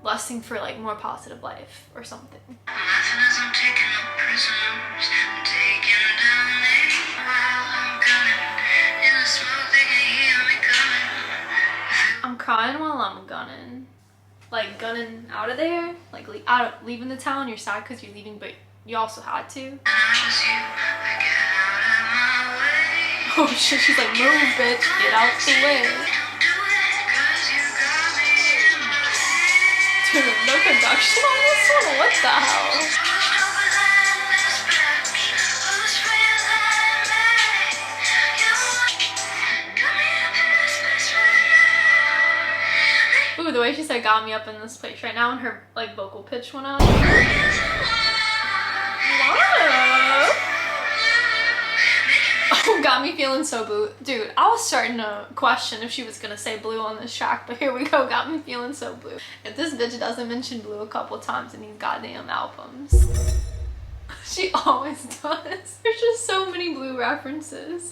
lusting for like more positive life or something. I'm crying while I'm gunning. Like gunning out of there, like leaving the town. You're sad because you're leaving, but you also had to. Oh shit, she's like, move bitch, get out the way. Dude, no production on this one? What the hell? Ooh, the way she said got me up in this place right now and her like vocal pitch went up. Oh, got me feeling so blue. Dude, I was starting to question if she was gonna say blue on this track, but here we go, got me feeling so blue. If this bitch doesn't mention blue a couple times in these goddamn albums. She always does. There's just so many blue references.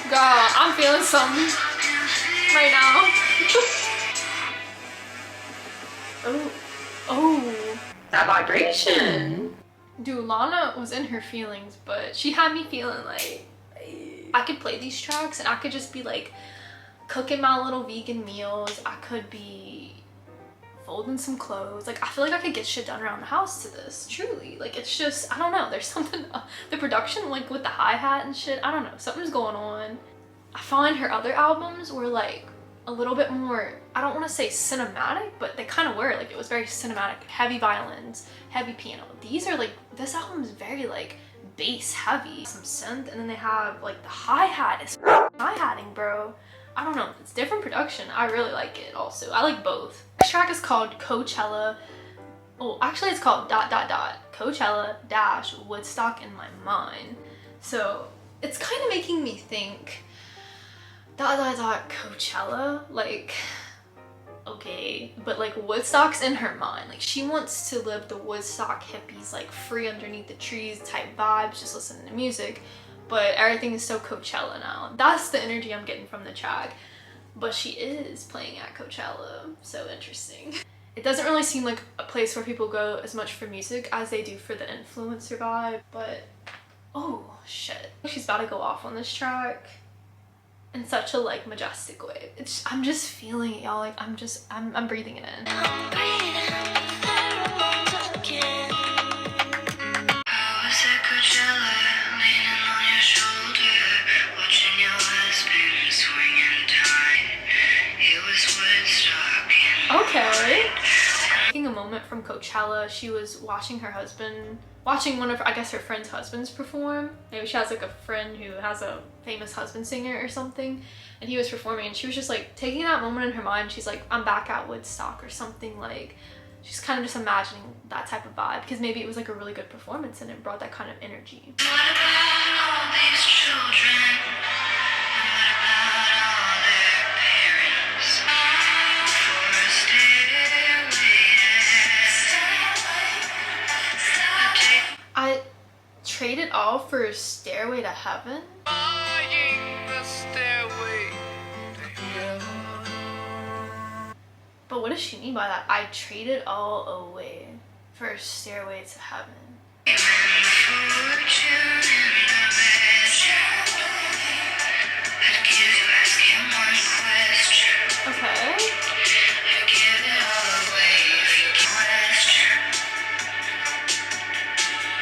Girl, I'm feeling something right now. Oh. Oh. That vibration. Dude, Lana was in her feelings, but she had me feeling like I could play these tracks and I could just be like cooking my little vegan meals. I could be folding some clothes. Like, I feel like I could get shit done around the house to this, truly. Like, it's just, I don't know, there's something, the production, like with the hi-hat and shit, I don't know, something's going on. I find her other albums were like a little bit more, I don't want to say cinematic, but they kind of were. Like, it was very cinematic, heavy violins, heavy piano. These are like, this album is very like bass heavy, some synth, and then they have like the hi-hat is hi-hatting, bro. I don't know, it's different production. I really like it also. I like both. This track is called Coachella. Oh, actually it's called ... Coachella - Woodstock in My Mind. So it's kind of making me think ... Coachella, like, okay, but like Woodstock's in her mind. Like, she wants to live the Woodstock hippies, like free underneath the trees type vibes, just listening to music. But everything is so Coachella now. That's the energy I'm getting from the track. But she is playing at Coachella, so interesting. It doesn't really seem like a place where people go as much for music as they do for the influencer vibe, but oh shit. She's about to go off on this track in such a like majestic way. I'm just feeling it, y'all. Like I'm breathing it in. I was at Coachella, leaning on your shoulder, watching your husband swinging tight. It was Woodstock in Okay. Taking a moment from Coachella, she was watching one of, I guess, her friend's husbands perform. Maybe she has like a friend who has a famous husband singer or something, and he was performing, and she was just like taking that moment in her mind. She's like, I'm back at Woodstock or something. Like she's kind of just imagining that type of vibe, because maybe it was like a really good performance and it brought that kind of energy. What about all these children? And what about all their parents? For a stairway. I traded all for a Stairway to Heaven. But what does she mean by that? I traded all away for a Stairway to Heaven. Okay.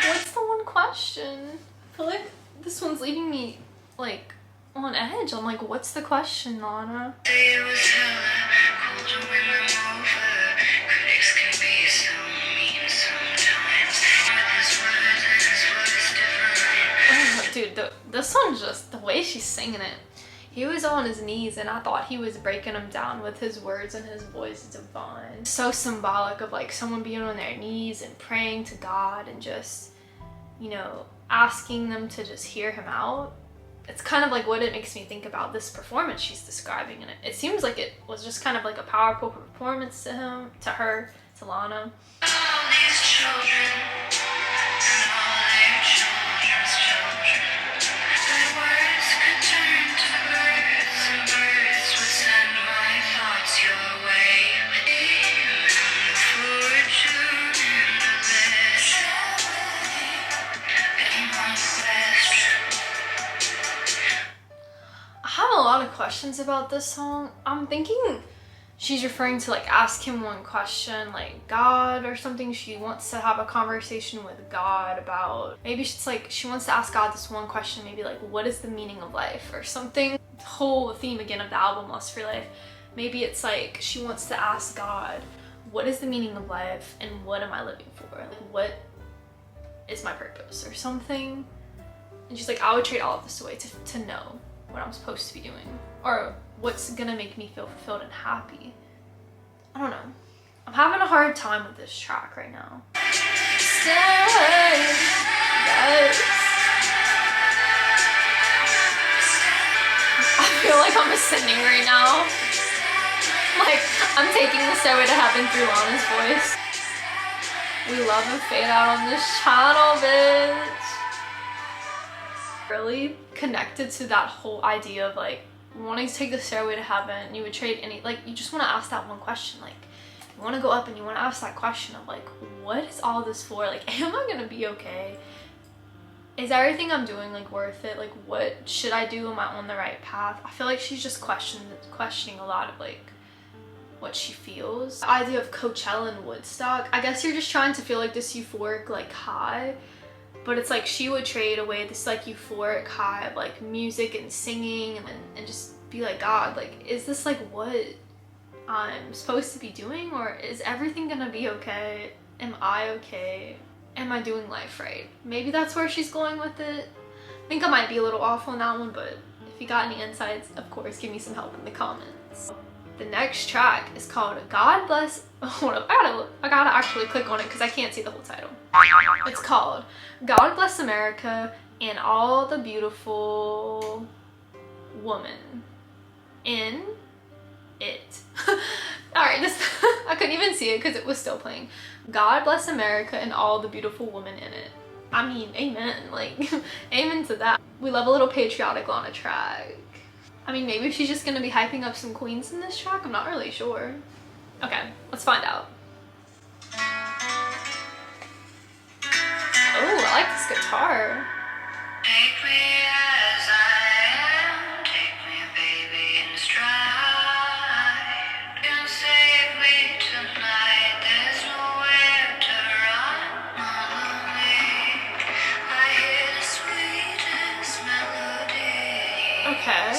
What's the one question? I feel like this one's leaving me like on edge. I'm like, what's the question, Lana? It was hella cold when I'm over. Critics can be so mean sometimes. But this was different. Oh, dude, this one's just the way she's singing it. He was on his knees and I thought he was breaking them down with his words and his voice is divine. So symbolic of like someone being on their knees and praying to God and just, you know, asking them to just hear him out. It's kind of like what it makes me think about this performance she's describing in it. It seems like it was just kind of like a powerful performance to him, to her, to Lana. All these children and all their children's children. The words could turn to birds and birds would send my thoughts your way. And the fortune and the list. And one question. I have a lot of questions about this song. I'm thinking she's referring to like ask him one question, like God or something. She wants to have a conversation with God about, maybe it's like she wants to ask God this one question, maybe like what is the meaning of life or something. The whole theme again of the album Lust for Life. Maybe it's like she wants to ask God, what is the meaning of life and what am I living for? Like what is my purpose or something? And she's like, I would trade all of this away to know what I'm supposed to be doing or what's gonna make me feel fulfilled and happy. I don't know. I'm having a hard time with this track right now. Stay, yes. I feel like I'm ascending right now. Like I'm taking the Stairway to Heaven through Lana's voice. We love and fade out on this channel, bitch. Really connected to that whole idea of like wanting to take the Stairway to Heaven. You would trade any, like you just want to ask that one question, like you want to go up and you want to ask that question of like, what is all this for? Like, am I gonna be okay? Is everything I'm doing like worth it? Like what should I do? Am I on the right path? I feel like she's just questioning a lot of like what she feels. The idea of Coachella and Woodstock, I guess you're just trying to feel like this euphoric like high. But it's like she would trade away this like euphoric high of like music and singing and just be like, God, like, is this like what I'm supposed to be doing? Or is everything gonna be okay? Am I okay? Am I doing life right? Maybe that's where she's going with it. I think I might be a little off on that one, but if you got any insights, of course, give me some help in the comments. The next track is called God Bless. Hold up, I gotta actually click on it because I can't see the whole title. It's called God Bless America and All the Beautiful Woman in It. Alright, this I couldn't even see it because it was still playing. God Bless America and All the Beautiful Women in It. I mean, amen. Like, amen to that. We love a little patriotic Lana track. I mean, maybe she's just gonna be hyping up some queens in this track. I'm not really sure. Okay, let's find out. like this guitar. Take me as I am, take me, baby, in stride. You can save me tonight, there's nowhere to run. Follow me, I hear the sweetest melody. Okay.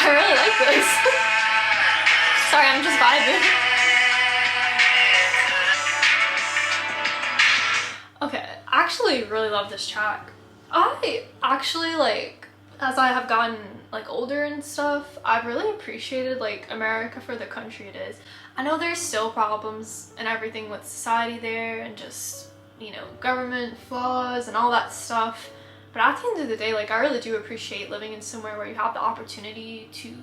I really like this. Sorry, I'm just vibing. Okay, I actually really love this track. I actually like, as I have gotten like older and stuff, I've really appreciated like America for the country it is. I know there's still problems and everything with society there and just, you know, government flaws and all that stuff. But at the end of the day, like, I really do appreciate living in somewhere where you have the opportunity to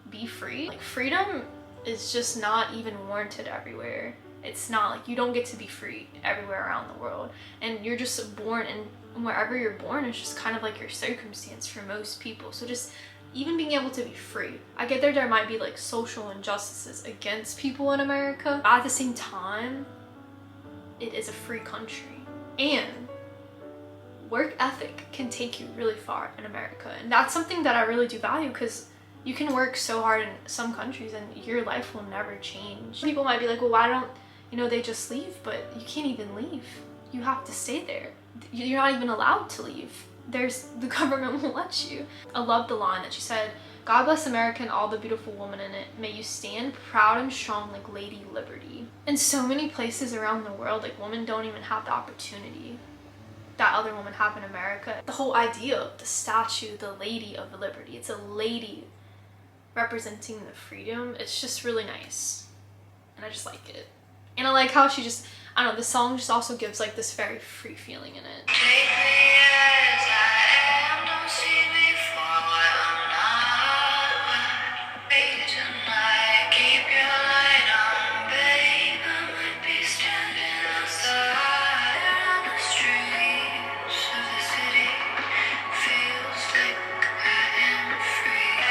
be free. Like, freedom is just not even warranted everywhere. It's not like you don't get to be free everywhere around the world. And you're just born, and wherever you're born is just kind of like your circumstance for most people. So just even being able to be free. I get there might be like social injustices against people in America. But at the same time, it is a free country. And work ethic can take you really far in America, and that's something that I really do value, because you can work so hard in some countries and your life will never change. People might be like, well, why don't, you know, they just leave? But you can't even leave. You have to stay there. You're not even allowed to leave. The government won't let you. I love the line that she said, "God bless America and all the beautiful women in it. May you stand proud and strong like Lady Liberty." In so many places around the world, like, women don't even have the opportunity that other women have in America. The whole idea of the statue, the Lady of Liberty, it's a lady representing the freedom. It's just really nice, and I just like it. And I like how she just, I don't know, the song just also gives like this very free feeling in it. Take me as I am, don't see me for what I'm not. Wait tonight, keep your light on, babe. I might be standing outside on the streets of the city. Feels like I am free.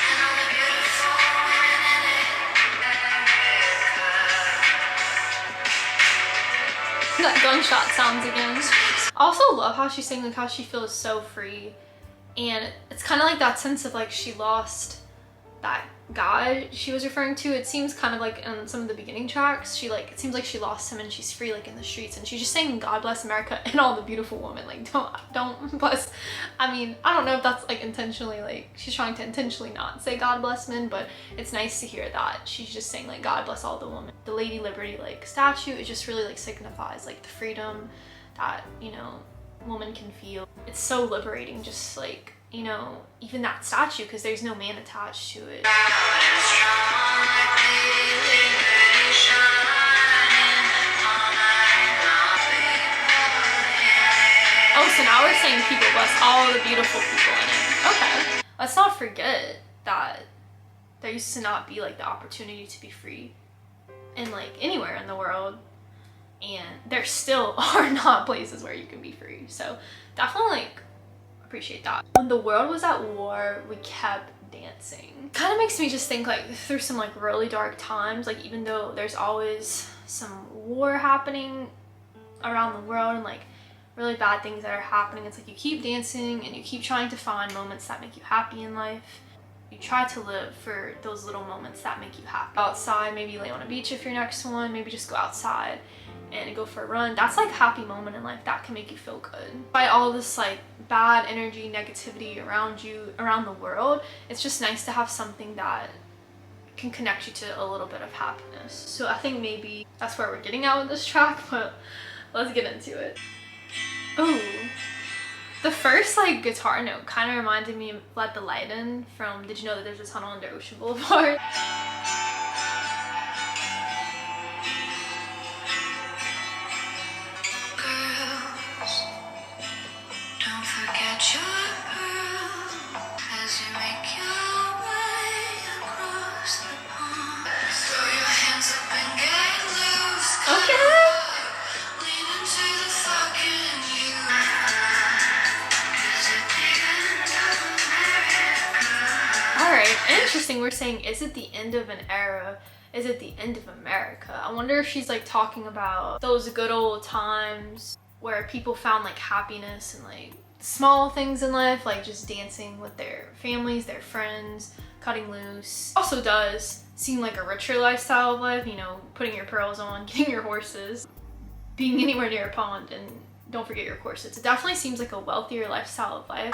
And all the beautiful women in it. That gunshot sounds again. I also love how she's saying like how she feels so free, and it's kind of like that sense of like she lost that guy she was referring to. It seems kind of like in some of the beginning tracks, it seems like she lost him and she's free like in the streets, and she's just saying God bless America and all the beautiful women. Like, don't bless. I mean, I don't know if that's like intentionally, like she's trying to intentionally not say God bless men, but it's nice to hear that she's just saying like God bless all the women. The Lady Liberty like statue, it just really like signifies like the freedom that, you know, woman can feel. It's so liberating, just like, you know, even that statue, because there's no man attached to it. Oh, so now we're saying people bless all the beautiful people in it. Okay. Let's not forget that there used to not be like the opportunity to be free in like anywhere in the world, and there still are not places where you can be free. So definitely like appreciate that. When the world was at war, we kept dancing. Kind of makes me just think like through some like really dark times, like even though there's always some war happening around the world and like really bad things that are happening, it's like you keep dancing and you keep trying to find moments that make you happy in life. You try to live for those little moments that make you happy. Outside, maybe lay on a beach if you're next to one, maybe just go outside and go for a run. That's like a happy moment in life that can make you feel good. By all this like bad energy, negativity around you, around the world, it's just nice to have something that can connect you to a little bit of happiness. So I think maybe that's where we're getting at with this track, but let's get into it. Ooh. The first like guitar note kind of reminded me of Let the Light In from Did You Know That There's a Tunnel Under Ocean Boulevard? Girls, don't forget your pearl as you make your way across the pond. Throw your hands up and get loose. Okay. Lean into the fucking you. Interesting, we're saying, is it the end of an era? Is it the end of America? I wonder if she's like talking about those good old times where people found like happiness and like small things in life, like just dancing with their families, their friends, cutting loose. Also does seem like a richer lifestyle of life, you know, putting your pearls on, getting your horses, being anywhere near a pond, and don't forget your corsets. It definitely seems like a wealthier lifestyle of life.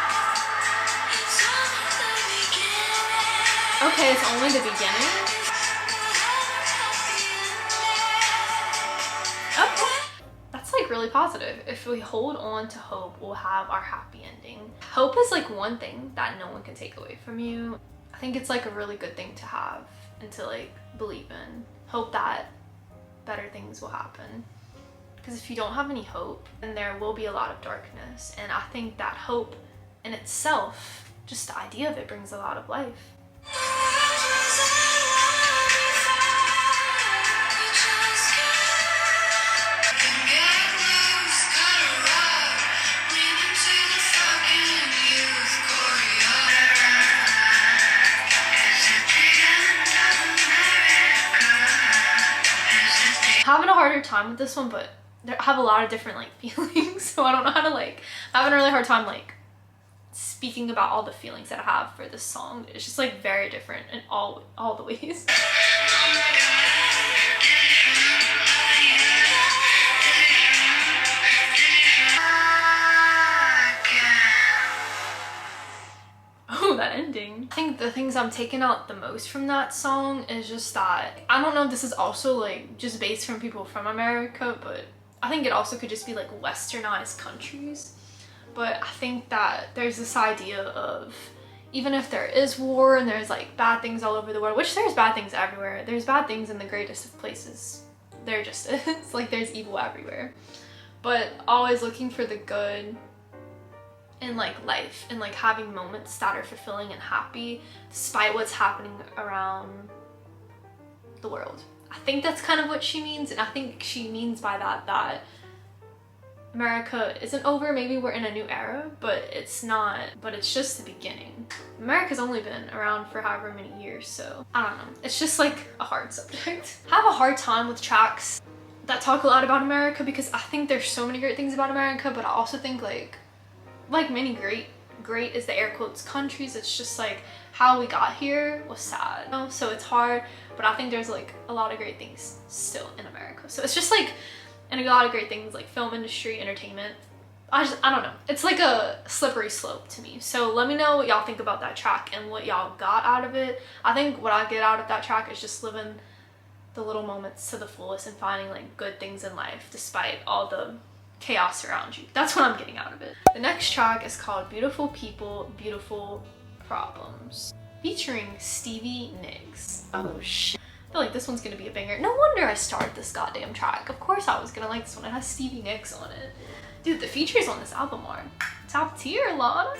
Okay, it's only the beginning. Okay. That's like really positive. If we hold on to hope, we'll have our happy ending. Hope is like one thing that no one can take away from you. I think it's like a really good thing to have and to like believe in. Hope that better things will happen. Because if you don't have any hope, then there will be a lot of darkness. And I think that hope in itself, just the idea of it, brings a lot of life. Having a harder time with this one, but I have a lot of different like feelings, so I don't know how to like, I'm having a really hard time like speaking about all the feelings that I have for this song. It's just like very different in all the ways. Oh, that ending. I think the things I'm taking out the most from that song is just that, I don't know if this is also like just based from people from America, but I think it also could just be like westernized countries. But I think that there's this idea of, even if there is war and there's like bad things all over the world, which there's bad things everywhere, there's bad things in the greatest of places. There just is. Like there's evil everywhere. But always looking for the good in like life and like having moments that are fulfilling and happy despite what's happening around the world. I think that's kind of what she means, and I think she means by that America isn't over. Maybe we're in a new era, but it's not, but it's just the beginning. America's only been around for however many years, so I don't know. It's just like a hard subject. I have a hard time with tracks that talk a lot about America because I think there's so many great things about America, but I also think like many great is the air quotes countries, it's just like how we got here was sad, you know? So it's hard, but I think there's like a lot of great things still in America. So it's just like, and a lot of great things like film industry, entertainment. I don't know. It's like a slippery slope to me. So let me know what y'all think about that track and what y'all got out of it. I think what I get out of that track is just living the little moments to the fullest and finding like good things in life despite all the chaos around you. That's what I'm getting out of it. The next track is called Beautiful People, Beautiful Problems, featuring Stevie Nicks. Oh shit. I feel like this one's gonna be a banger. No wonder I started this goddamn track. Of course I was gonna like this one. It has Stevie Nicks on it. Dude, the features on this album are top tier, Lana.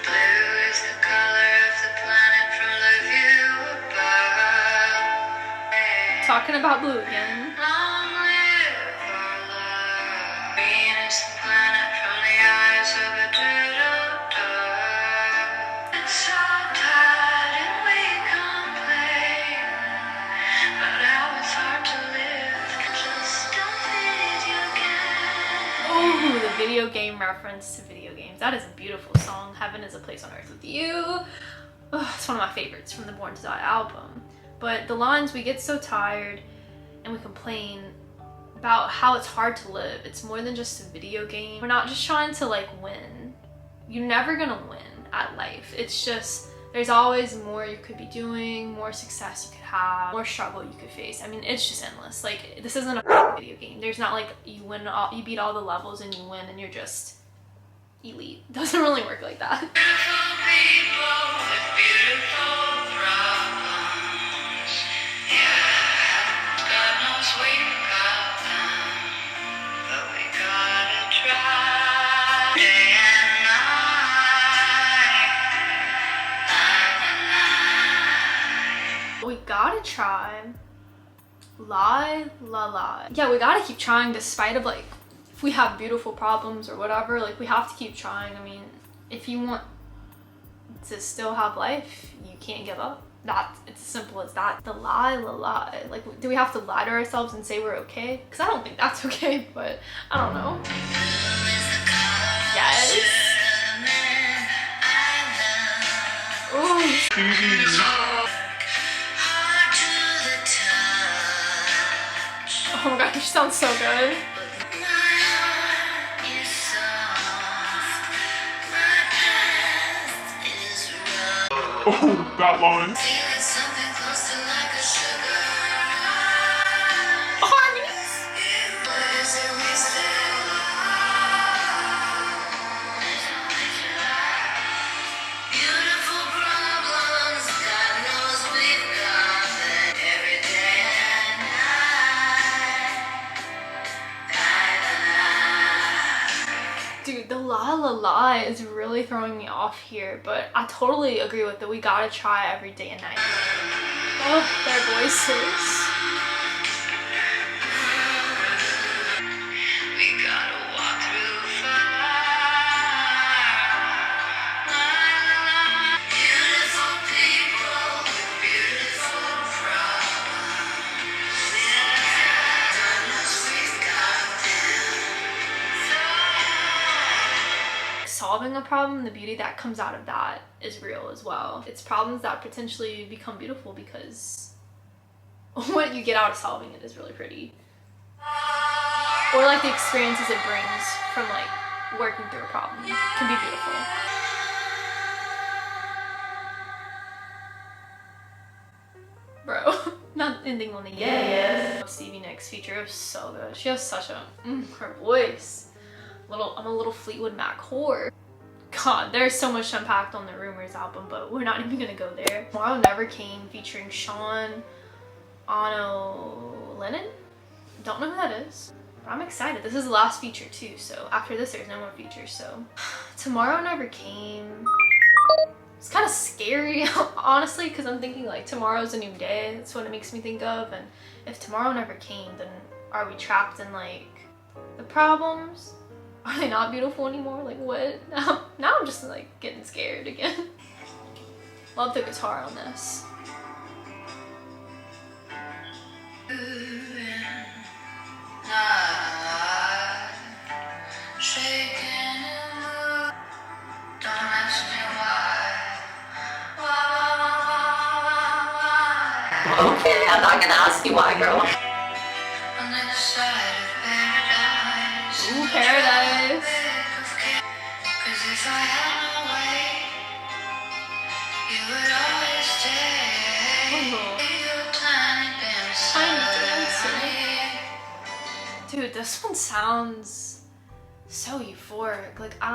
Blue is the color of the planet from the view above. Talking about blue again. Long live our love. Green is the planet from the eyes of a turtle dove. It's so tired and we complain, but how it's hard to live. Just don't feed your game. Oh, the video game reference to video games. That is a beautiful song. Heaven is a Place on Earth with You. Oh, it's one of my favorites from the Born to Die album. But the lines, we get so tired and we complain about how it's hard to live. It's more than just a video game. We're not just trying to like win. You're never gonna win at life. It's just, there's always more you could be doing, more success you could have, more struggle you could face. I mean, it's just endless. Like, this isn't a video game. There's not like you win all, you beat all the levels and you win and you're just elite. It doesn't really work like that. Beautiful people with beautiful problems. Yeah, God knows we got them, but we gotta try day and night, night and night. We gotta try. Lie, la, la. Yeah, we gotta keep trying despite of like if we have beautiful problems or whatever, like we have to keep trying. I mean, if you want to still have life, you can't give up. It's as simple as that. The lie. Like, do we have to lie to ourselves and say we're okay? Because I don't think that's okay, but I don't know. Yes. Ooh. Oh my gosh, she sounds so good. Oh, that line. Dude, the la la la is really throwing me off here, but I totally agree with it. We gotta try every day and night. Oh, their voices. We gotta walk through fire. Beautiful people with beautiful problems. We've got Solving a problem, the beauty that comes out of that is real as well. It's problems that potentially become beautiful because what you get out of solving it is really pretty. Or like the experiences it brings from like working through a problem can be beautiful. Bro, not ending on the yes. Stevie Nicks feature is so good. She has such a her voice. I'm a little Fleetwood Mac whore. God, there's so much unpacked on the Rumors album, but we're not even gonna go there. Tomorrow Never Came featuring Sean Ono Lennon. Don't know who that is, but I'm excited. This is the last feature too, so after this there's no more features. So Tomorrow Never Came. It's kind of scary, honestly, because I'm thinking like tomorrow's a new day. That's what it makes me think of. And if tomorrow never came, then are we trapped in like the problems? Are they not beautiful anymore? Like what? Now I'm just like getting scared again. Love the guitar on this. Okay, I'm not gonna ask you why, girl. Ooh, Paradise. Dude, this one sounds so euphoric. Like I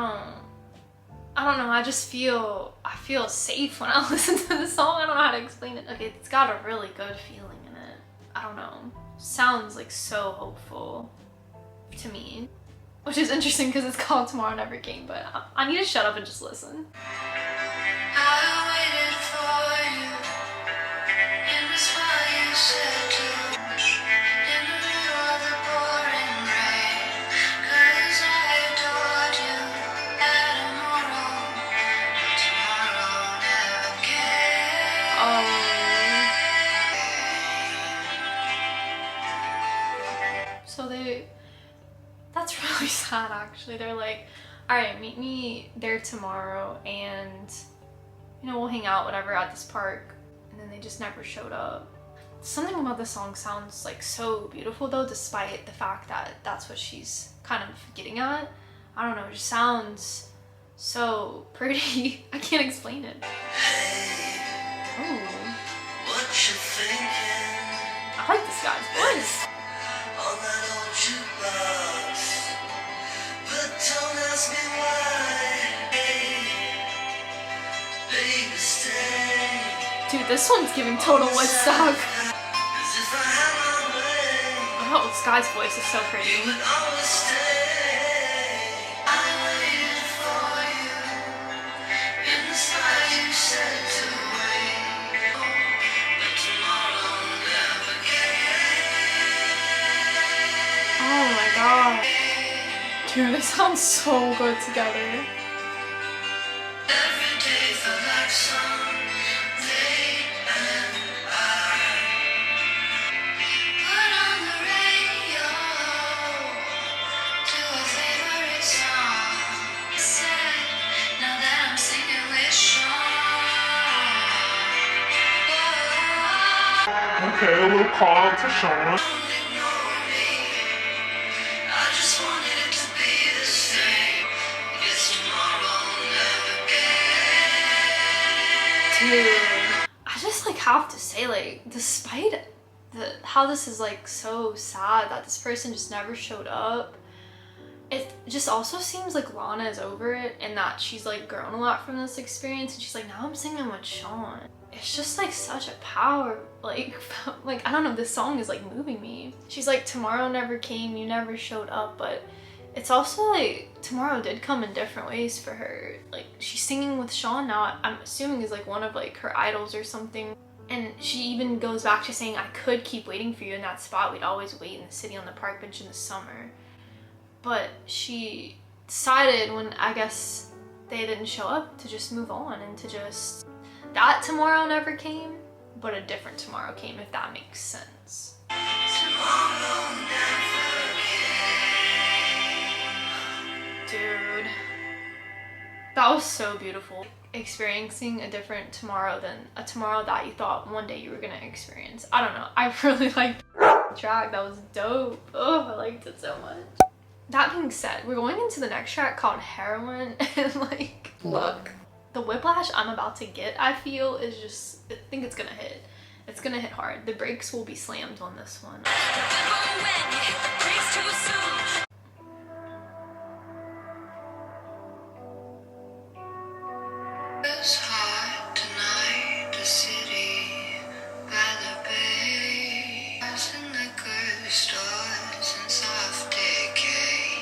don't know, I feel safe when I listen to the song. I don't know how to explain it. Like it's got a really good feeling in it. I don't know. Sounds like so hopeful to me. Which is interesting because it's called Tomorrow Never Came, but I need to shut up and just listen. So that's really sad actually. They're like, all right, meet me there tomorrow and we'll hang out whatever at this park, and then they just never showed up. Something about the song sounds like so beautiful though, despite the fact that that's what she's kind of getting at. I don't know, it just sounds so pretty. I can't explain it. Ooh. What you thinking? I like this guy's voice. On that old jukebox, but don't ask me why. Baby, stay. Dude, this one's giving total Woodstock. As if I had my way, Oh, this guy's voice is so pretty. but always stay. I waited for you in the spot you said to wait, but tomorrow never came. Oh my god. Dude, they sound so good together. Every day felt like Sunday and I put on the radio to a favorite song. Sad now that I'm singing with Sean. Okay, a little call out to Sean. Ignore me. I just wanted it to be the same. Guess tomorrow never came. Dude, I just like have to say, like, despite how this is like so sad that this person just never showed up, it just also seems like Lana is over it and that she's like grown a lot from this experience, and she's like, now I'm singing with Sean. It's just like such a power, like I don't know, this song is like moving me. She's like, tomorrow never came, you never showed up, but it's also like tomorrow did come in different ways for her. Like, she's singing with Sean now, I'm assuming is like one of like her idols or something. And she even goes back to saying, I could keep waiting for you in that spot. We'd always wait in the city on the park bench in the summer. But she decided when, I guess, they didn't show up, to just move on and to just... That tomorrow never came, but a different tomorrow came, if that makes sense. Tomorrow never came. Dude, that was so beautiful. Experiencing a different tomorrow than a tomorrow that you thought one day you were gonna experience. I don't know, I really liked the track. That was dope. Oh, I liked it so much. That being said, we're going into the next track called Heroin, and like, look, the whiplash I'm about to get, I feel, is just, I think it's gonna hit. It's gonna hit hard. The brakes will be slammed on this one. It's hot tonight, the city by the bay. House and liquor stores and soft decay.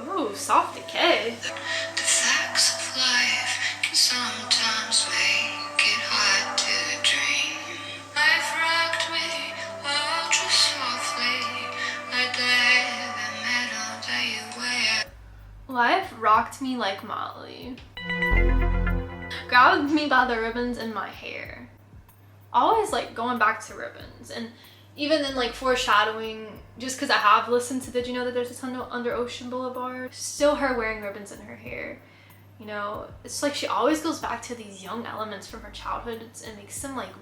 Ooh, soft decay. The facts of life can sometimes make it hard to dream. Life rocked me ultra softly, like the heavy metal that you wear. Life rocked me like Molly. Grabbed me by the ribbons in my hair. Always like going back to ribbons, and even in like foreshadowing, just because I have listened to Did You Know That There's a Tunnel Under Ocean Boulevard, still her wearing ribbons in her hair. You know, it's like she always goes back to these young elements from her childhood and makes them like,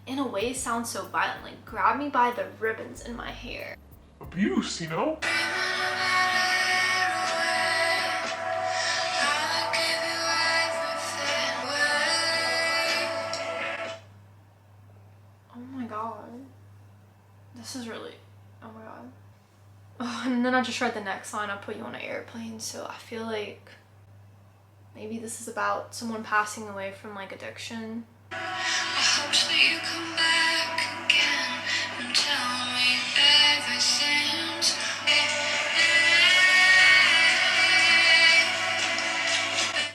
in a way, sound so violent. Like, grab me by the ribbons in my hair. Abuse, you know? Oh my god. This is really, oh my god. Oh, and then I just read the next line, I put you on an airplane, so I feel like maybe this is about someone passing away from like addiction. I hope that you come back again and tell me everything's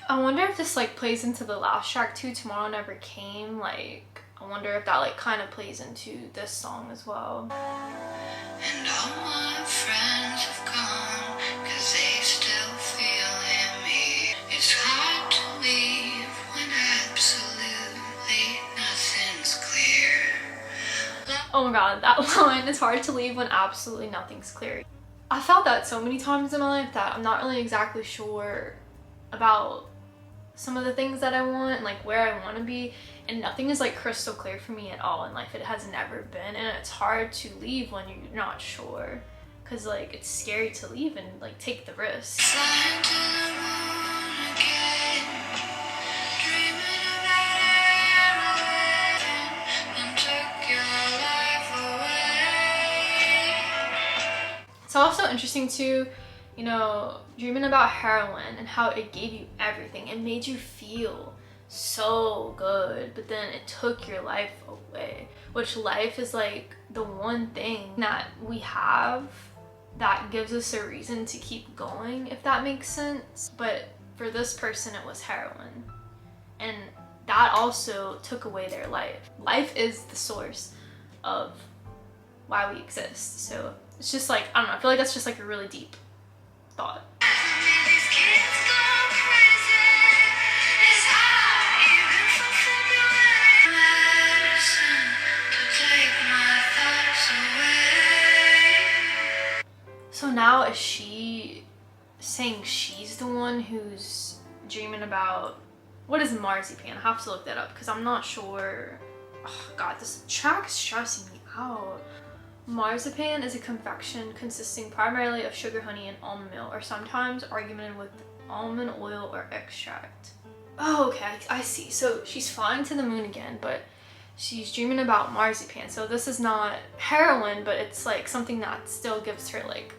I wonder if this like plays into the last track too, Tomorrow Never Came. Like, I wonder if that like kind of plays into this song as well. and all my friends have gone, 'cause they still feel in me. It's hard to leave when absolutely nothing's clear. Oh my god, that line, it's hard to leave when absolutely nothing's clear. I felt that so many times in my life that I'm not really exactly sure about some of the things that I want and like where I want to be, and nothing is like crystal clear for me at all in life. It has never been, and it's hard to leave when you're not sure, because like it's scary to leave and like take the risk. Flying to the moon again, dreaming about heroin, and took your life away. It's also interesting too, you know, dreaming about heroin and how it gave you everything. It made you feel so good, but then it took your life away, which life is like the one thing that we have that gives us a reason to keep going, if that makes sense. But for this person, it was heroin, and that also took away their life. Life is the source of why we exist. So it's just like, I don't know, I feel like that's just like a really deep thought. dreaming about, what is marzipan? I have to look that up because I'm not sure. Oh god, this track is stressing me out. Marzipan is a confection consisting primarily of sugar, honey, and almond meal, or sometimes augmented with almond oil or extract. Oh, okay, I see. So she's flying to the moon again, but she's dreaming about marzipan. So this is not heroin, but it's like something that still gives her like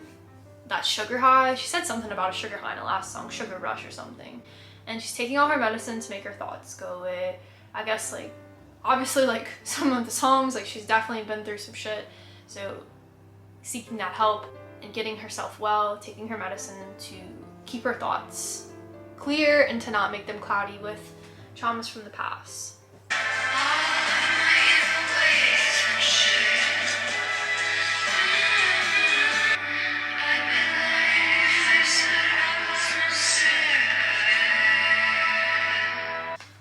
that sugar high. She said something about a sugar high in the last song, sugar rush or something. And she's taking all her medicine to make her thoughts go away. I guess like, obviously like some of the songs, like she's definitely been through some shit. So seeking that help and getting herself well, taking her medicine to keep her thoughts clear and to not make them cloudy with traumas from the past.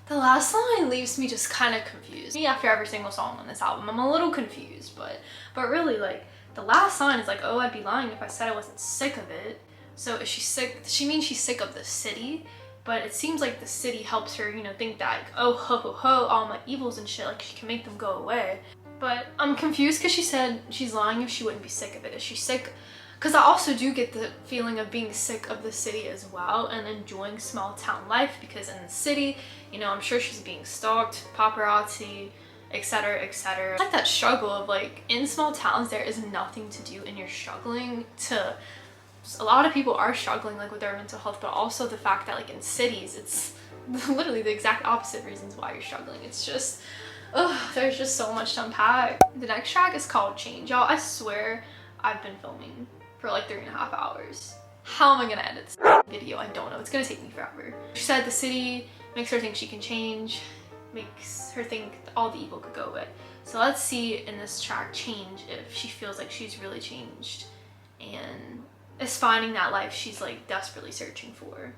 The last line leaves me just kind of confused. Me after every single song on this album, I'm a little confused, but really like the last line is like, oh, I'd be lying if I said I wasn't sick of it. So is she sick? She means she's sick of the city, but it seems like the city helps her, you know, think that like, oh, ho, ho, ho, all my evils and shit, like she can make them go away. But I'm confused because she said she's lying if she wouldn't be sick of it. Is she sick? Because I also do get the feeling of being sick of the city as well and enjoying small town life, because in the city, you know, I'm sure she's being stalked, paparazzi, etc, etc. Like that struggle of like, in small towns there is nothing to do and you're struggling to, a lot of people are struggling like with their mental health, but also the fact that like in cities it's literally the exact opposite reasons why you're struggling. It's just, there's just so much to unpack. The next track is called Change. Y'all, I swear I've been filming for like 3.5 hours. How am I gonna edit this video? I don't know. It's gonna take me forever. She said the city makes her think she can change, makes her think all the evil could go away. So let's see in this track, Change, if she feels like she's really changed and is finding that life she's like desperately searching for.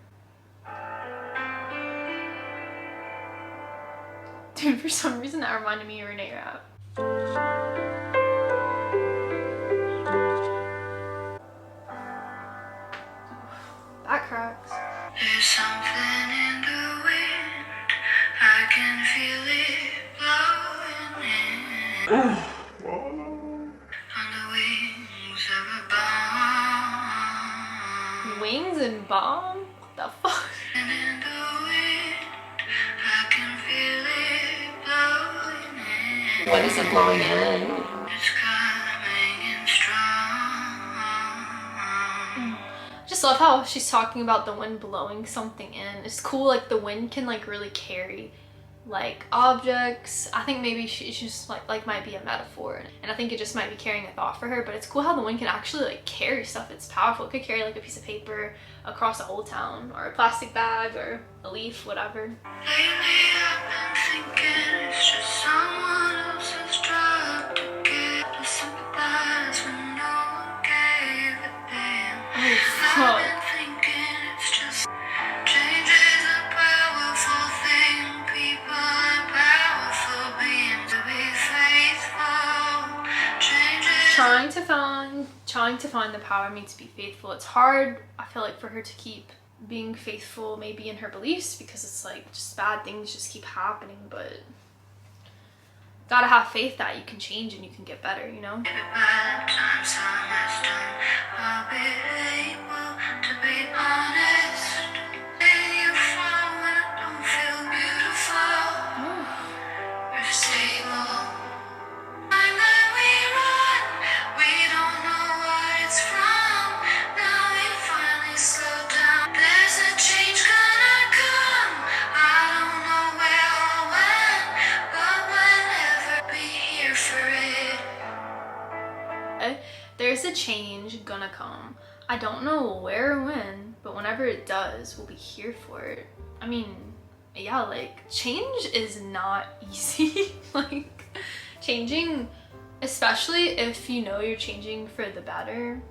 Dude, for some reason that reminded me of Renee Rapp. That cracks. There's something in the wind, I can feel it blowing in. On the wings of a bomb. Wings and bomb? What the fuck? And in the wind, I can feel it blowing in. What is it blowing in? It's coming in strong. Just love how she's talking about the wind blowing something in. It's cool, like the wind can like really carry like objects. I think maybe she's just like might be a metaphor, and I think it just might be carrying a thought for her, but it's cool how the wind can actually like carry stuff. It's powerful. It could carry like a piece of paper across a whole town, or a plastic bag, or a leaf, whatever. Lately I've been thinking it's just someone else's job to get to sympathize when no one gave a damn. Oh I've fuck. been thinking it's just change is a powerful thing. People are powerful beings to be faithful. Change is Trying to find the power means to be faithful. It's hard, I feel like, for her to keep being faithful maybe in her beliefs, because it's like just bad things just keep happening, but gotta have faith that you can change and you can get better, you know? maybe by the time summer's done, I'll be able to be honest. Then you fall when I don't feel beautiful. We're stable. Time that we run, we don't know what it's from. Now we finally slow down. There's a change gonna come. I don't know where or when, but whenever, be here for it. There's a change gonna come. I don't know where or when, but whenever it does, we'll be here for it. I mean, yeah, like, change is not easy. Like, changing, especially if you know you're changing for the better,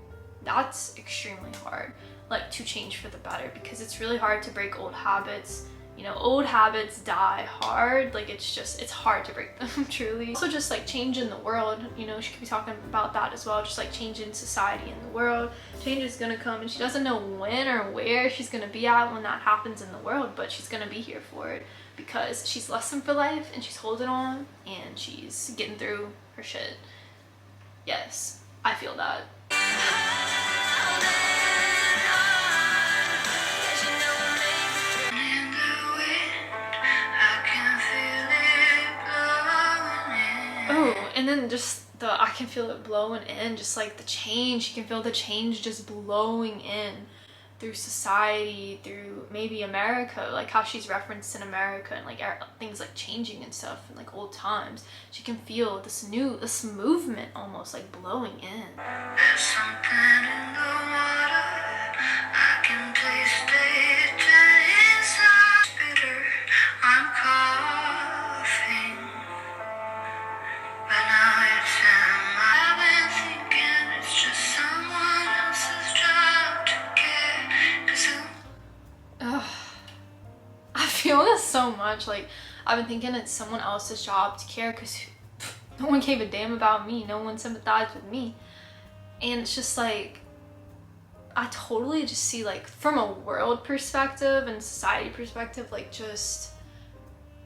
that's extremely hard. Like, to change for the better, because it's really hard to break old habits You know, old habits die hard. Like, it's hard to break them, truly. Also, just like change in the world, you know, she could be talking about that as well. Just like change in society and the world. Change is gonna come, and she doesn't know when or where she's gonna be at when that happens in the world, but she's gonna be here for it because she's lesson for life and she's holding on and she's getting through her shit. Yes, I feel that. Oh, and then just I can feel it blowing in, just like the change. You can feel the change just blowing in through society, through maybe America, like how she's referenced in America and like things like changing and stuff in like old times. She can feel this movement almost like blowing in. There's something in the water, I can taste it inside. It's bitter, I'm coughing, but now it's in my. I've been thinking it's just someone else's job to care, 'cause who I feel this so much. Like, I've been thinking it's someone else's job to care because no one gave a damn about me. No one sympathized with me. And it's just like, I totally just see, like, from a world perspective and society perspective, like, just,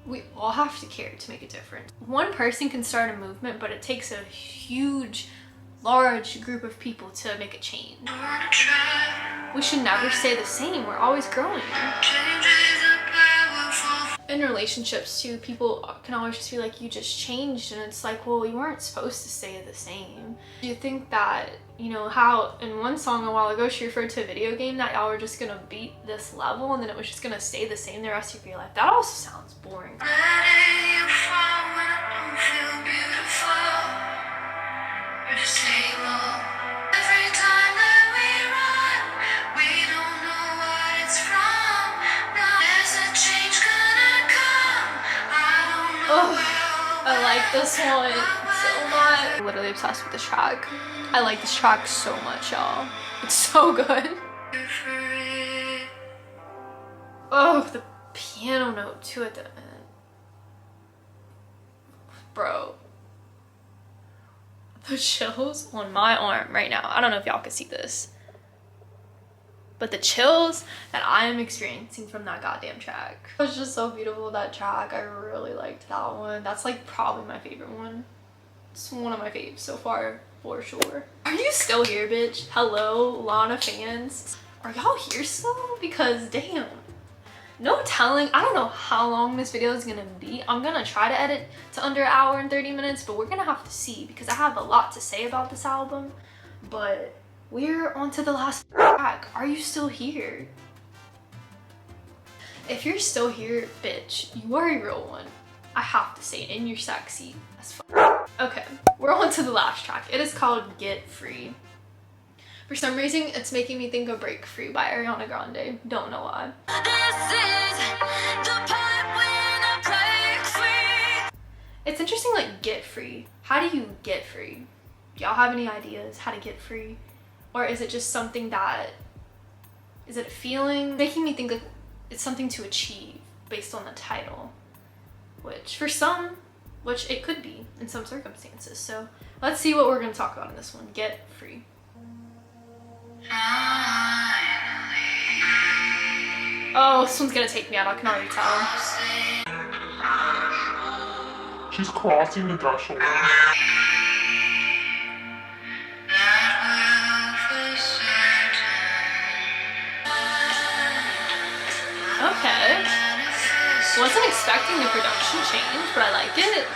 we all have to care to make a difference. One person can start a movement, but it takes a huge, large group of people to make a change. wanna try. We should never stay the same. We're always growing. Change is a powerful. In relationships too, people can always just be like, you just changed, and it's like, well, you weren't supposed to stay the same. Do you think that, you know, how in one song a while ago she referred to a video game that y'all were just gonna beat this level and then it was just gonna stay the same the rest of your life? That also sounds boring. Letting you fall when I don't feel beautiful or stable. Every time that we run, we don't know what it's from. Now there's a change gonna come. I don't know Oh, I like this one so much. I'm literally obsessed with this track. I like this track so much, y'all. It's so good. where for it. Oh, the piano note too at the end. Bro. The chills on my arm right now. I don't know if y'all can see this, but the chills that I am experiencing from that goddamn track. It was just so beautiful, that track. I really liked that one. That's like probably my favorite one. It's one of my faves so far, for sure. Are you still here, bitch? Hello, Lana fans. Are y'all here still? Because damn. No telling. I don't know how long this video is gonna be. I'm gonna try to edit to under an hour and 30 minutes, but we're gonna have to see because I have a lot to say about this album. But we're on to the last track. Are you still here? If you're still here, bitch, you are a real one. I have to say it, and you're sexy as fuck. Okay, we're on to the last track. It is called Get Free. For some reason, it's making me think of Break Free by Ariana Grande. Don't know why. This is the part when I break free. It's interesting, like, get free. How do you get free? Do y'all have any ideas how to get free? Or is it just something that, is it a feeling? Making me think like it's something to achieve based on the title. Which for some, which it could be in some circumstances. So let's see what we're gonna talk about in this one. Get free. Oh, this one's gonna take me out, I can already tell. She's crossing the threshold. Okay. Wasn't expecting the production change, but I like it.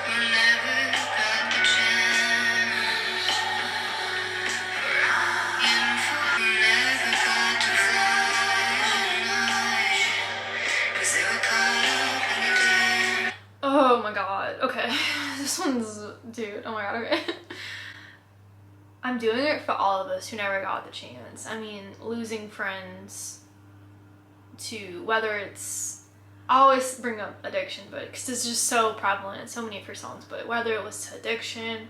Oh my god, okay. This one's, dude, oh my god, okay. I'm doing it for all of us who never got the chance. I mean, losing friends to, whether it's, I always bring up addiction, but because it's just so prevalent in so many of her songs, but whether it was to addiction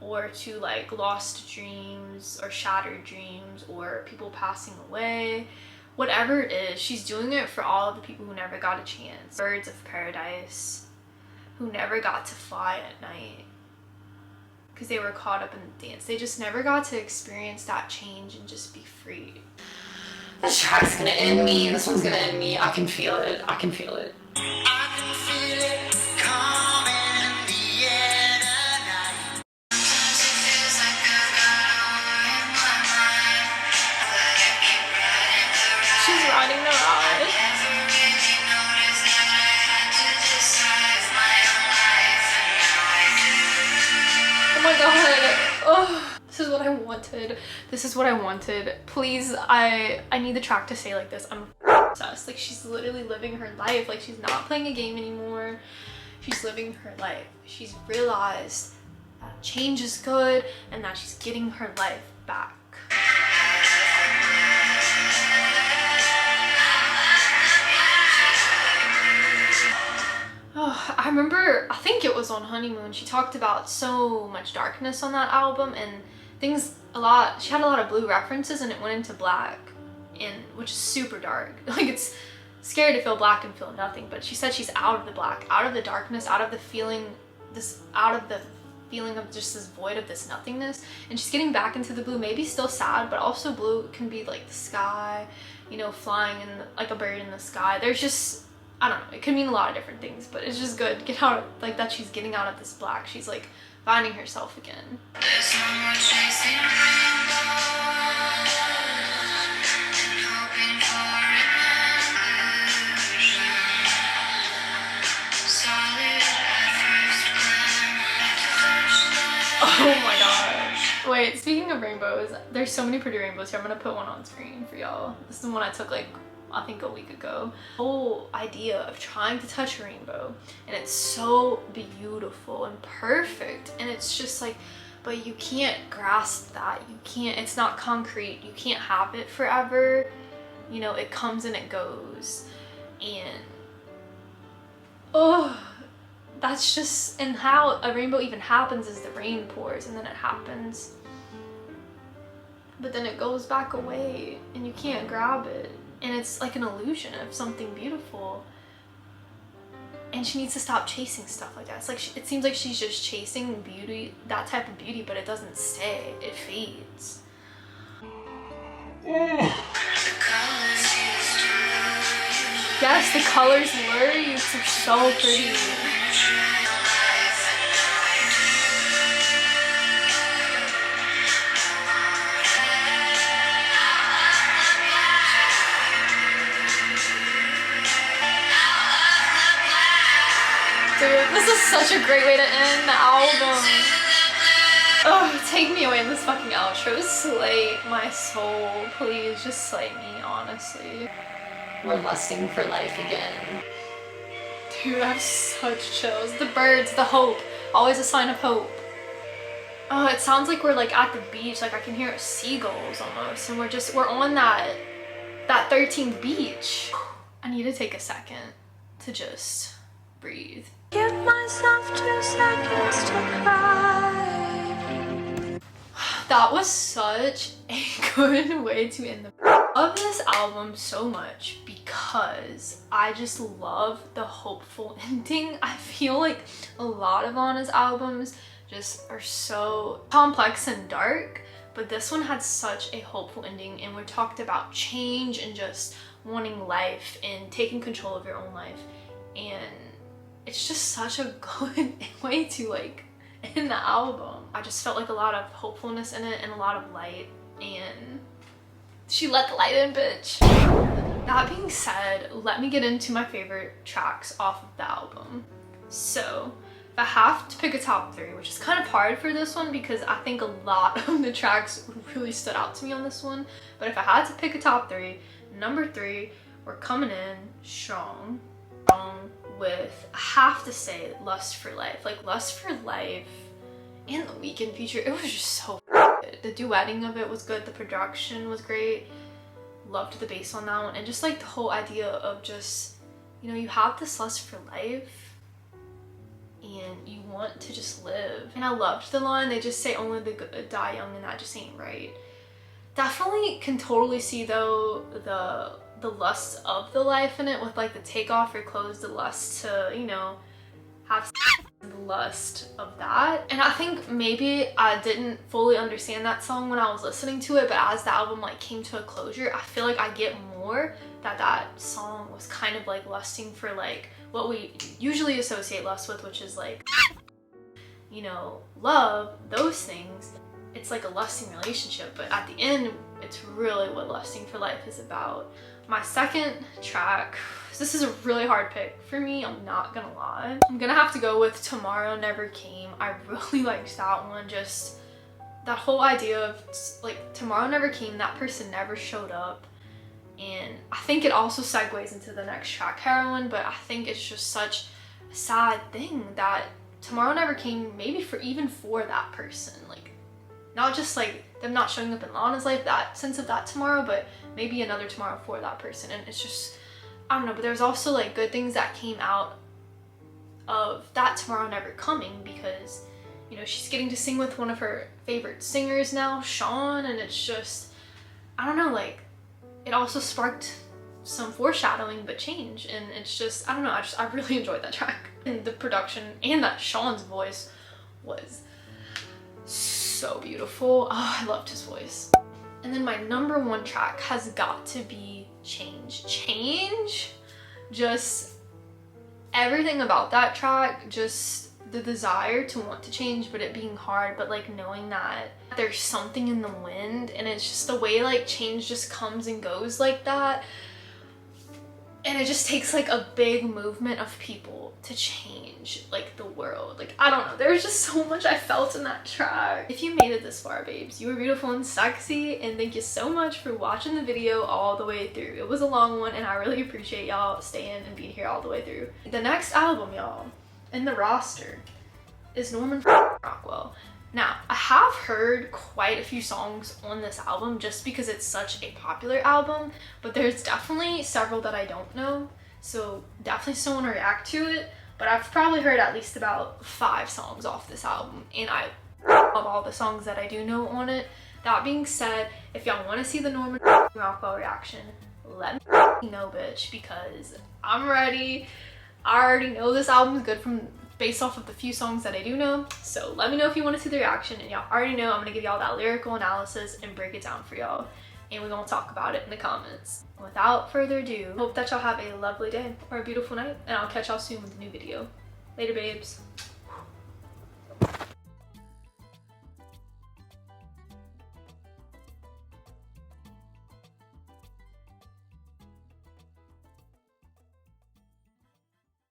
or to like lost dreams or shattered dreams or people passing away whatever it is, she's doing it for all of the people who never got a chance. Birds of paradise who never got to fly at night because they were caught up in the dance. They just never got to experience that change and just be free. This track's gonna end me. This one's gonna end me. I can feel it. I can feel it. I can feel it coming in the air tonight. Sometimes it feels like I've got a war in my mind, but I keep riding the ride. She's riding the ride. Never really noticed that I had to decide my own life, and now I do. Oh my god. Oh, this is what I wanted. This is what I wanted. Please, I need the track to say like this. I'm obsessed. Like, she's literally living her life. Like, she's not playing a game anymore. She's living her life. She's realized that change is good and that she's getting her life back. Oh, I remember, I think it was on Honeymoon, she talked about so much darkness on that album and things she had a lot of blue references and it went into black, and which is super dark. Like, it's scary to feel black and feel nothing, but she said she's out of the black, out of the darkness, out of the feeling of just this void of this nothingness, and she's getting back into the blue. Maybe still sad, but also blue can be like the sky, you know, flying in like a bird in the sky. There's just, I don't know, it could mean a lot of different things, but it's just good. Get out, like, that she's getting out of this black. She's like finding herself again. There's no more chasing rainbows and hoping for an illusion. Solid at first glance. Oh my gosh. Wait, speaking of rainbows, there's so many pretty rainbows here. I'm gonna put one on screen for y'all. This is the one I took like, I think a week ago. The whole idea of trying to touch a rainbow, and it's so beautiful and perfect, and it's just like, but you can't grasp that. You can't, it's not concrete. You can't have it forever. You know, it comes and it goes. And oh, that's just, and how a rainbow even happens is the rain pours and then it happens. But then it goes back away and you can't grab it. And it's like an illusion of something beautiful. And she needs to stop chasing stuff like that. It's like, it seems like she's just chasing beauty, that type of beauty, but it doesn't stay, it fades. Yes, the colors lure you, they're so pretty. Dude, this is such a great way to end the album. Oh, take me away in this fucking outro. Slay my soul. Please, just slay me, honestly. We're lusting for life again. Dude, I have such chills. The birds, the hope. Always a sign of hope. Oh, it sounds like we're like at the beach. Like I can hear seagulls almost. And we're on that 13th beach. I need to take a second to just breathe. Give myself 2 seconds to cry. That was such a good way to end I love this album so much because I just love the hopeful ending. I feel like a lot of Lana's albums just are so complex and dark, but this one had such a hopeful ending, and we talked about change and just wanting life and taking control of your own life, and it's just such a good way to like end the album. I just felt like a lot of hopefulness in it and a lot of light, and she let the light in, bitch. That being said, let me get into my favorite tracks off of the album. So if I have to pick a top 3, which is kind of hard for this one because I think a lot of the tracks really stood out to me on this one, but if I had to pick a top 3, number 3, we're coming in strong with, I have to say, Lust for Life. Like, Lust for Life and the Weeknd feature, it was just so good. The duetting of it was good, the production was great, loved the bass on that one, and just like the whole idea of just, you know, you have this lust for life and you want to just live. And I loved the line, they just say only the good die young, and that just ain't right. Definitely can totally see though the the lust of the life in it, with like the take off your clothes, the lust to, you know, have the lust of that. And I think maybe I didn't fully understand that song when I was listening to it, but as the album like came to a closure, I feel like I get more that that song was kind of like lusting for like what we usually associate lust with, which is like, you know, love, those things. It's like a lusting relationship, but at the end, it's really what lusting for life is about. My second track, this is a really hard pick for me, I'm not gonna lie. I'm gonna have to go with Tomorrow Never Came. I really liked that one. Just that whole idea of like tomorrow never came, that person never showed up. And I think it also segues into the next track, Heroin, but I think it's just such a sad thing that tomorrow never came, maybe even for that person. Like, not just like them not showing up in Lana's life, that sense of that tomorrow, but maybe another tomorrow for that person. And it's just, I don't know, but there's also like good things that came out of that tomorrow never coming, because, you know, she's getting to sing with one of her favorite singers now, Sean, and it's just, I don't know, like, it also sparked some foreshadowing but change, and it's just, I don't know, I really enjoyed that track. And the production and that Sean's voice was so beautiful. Oh, I loved his voice. And then my number one track has got to be Change. Change, just everything about that track, just the desire to want to change but it being hard, but like knowing that there's something in the wind, and it's just the way like change just comes and goes like that. And it just takes like a big movement of people to change like the world. Like, I don't know, there's just so much I felt in that track. If you made it this far, babes, you were beautiful and sexy, and thank you so much for watching the video all the way through. It was a long one, and I really appreciate y'all staying and being here all the way through. The next album, y'all, in the roster is Norman Rockwell. Now, I have heard quite a few songs on this album just because it's such a popular album, but there's definitely several that I don't know, so definitely still want to react to it. But I've probably heard at least about 5 songs off this album, and I love all the songs that I do know on it. That being said, if y'all want to see the Norman Rockwell reaction, let me know, bitch, because I'm ready. I already know this album is good based off of the few songs that I do know, so let me know if you want to see the reaction. And y'all already know I'm gonna give y'all that lyrical analysis and break it down for y'all, and we're gonna talk about it in the comments. Without further ado, hope that y'all have a lovely day or a beautiful night, and I'll catch y'all soon with a new video. Later, babes.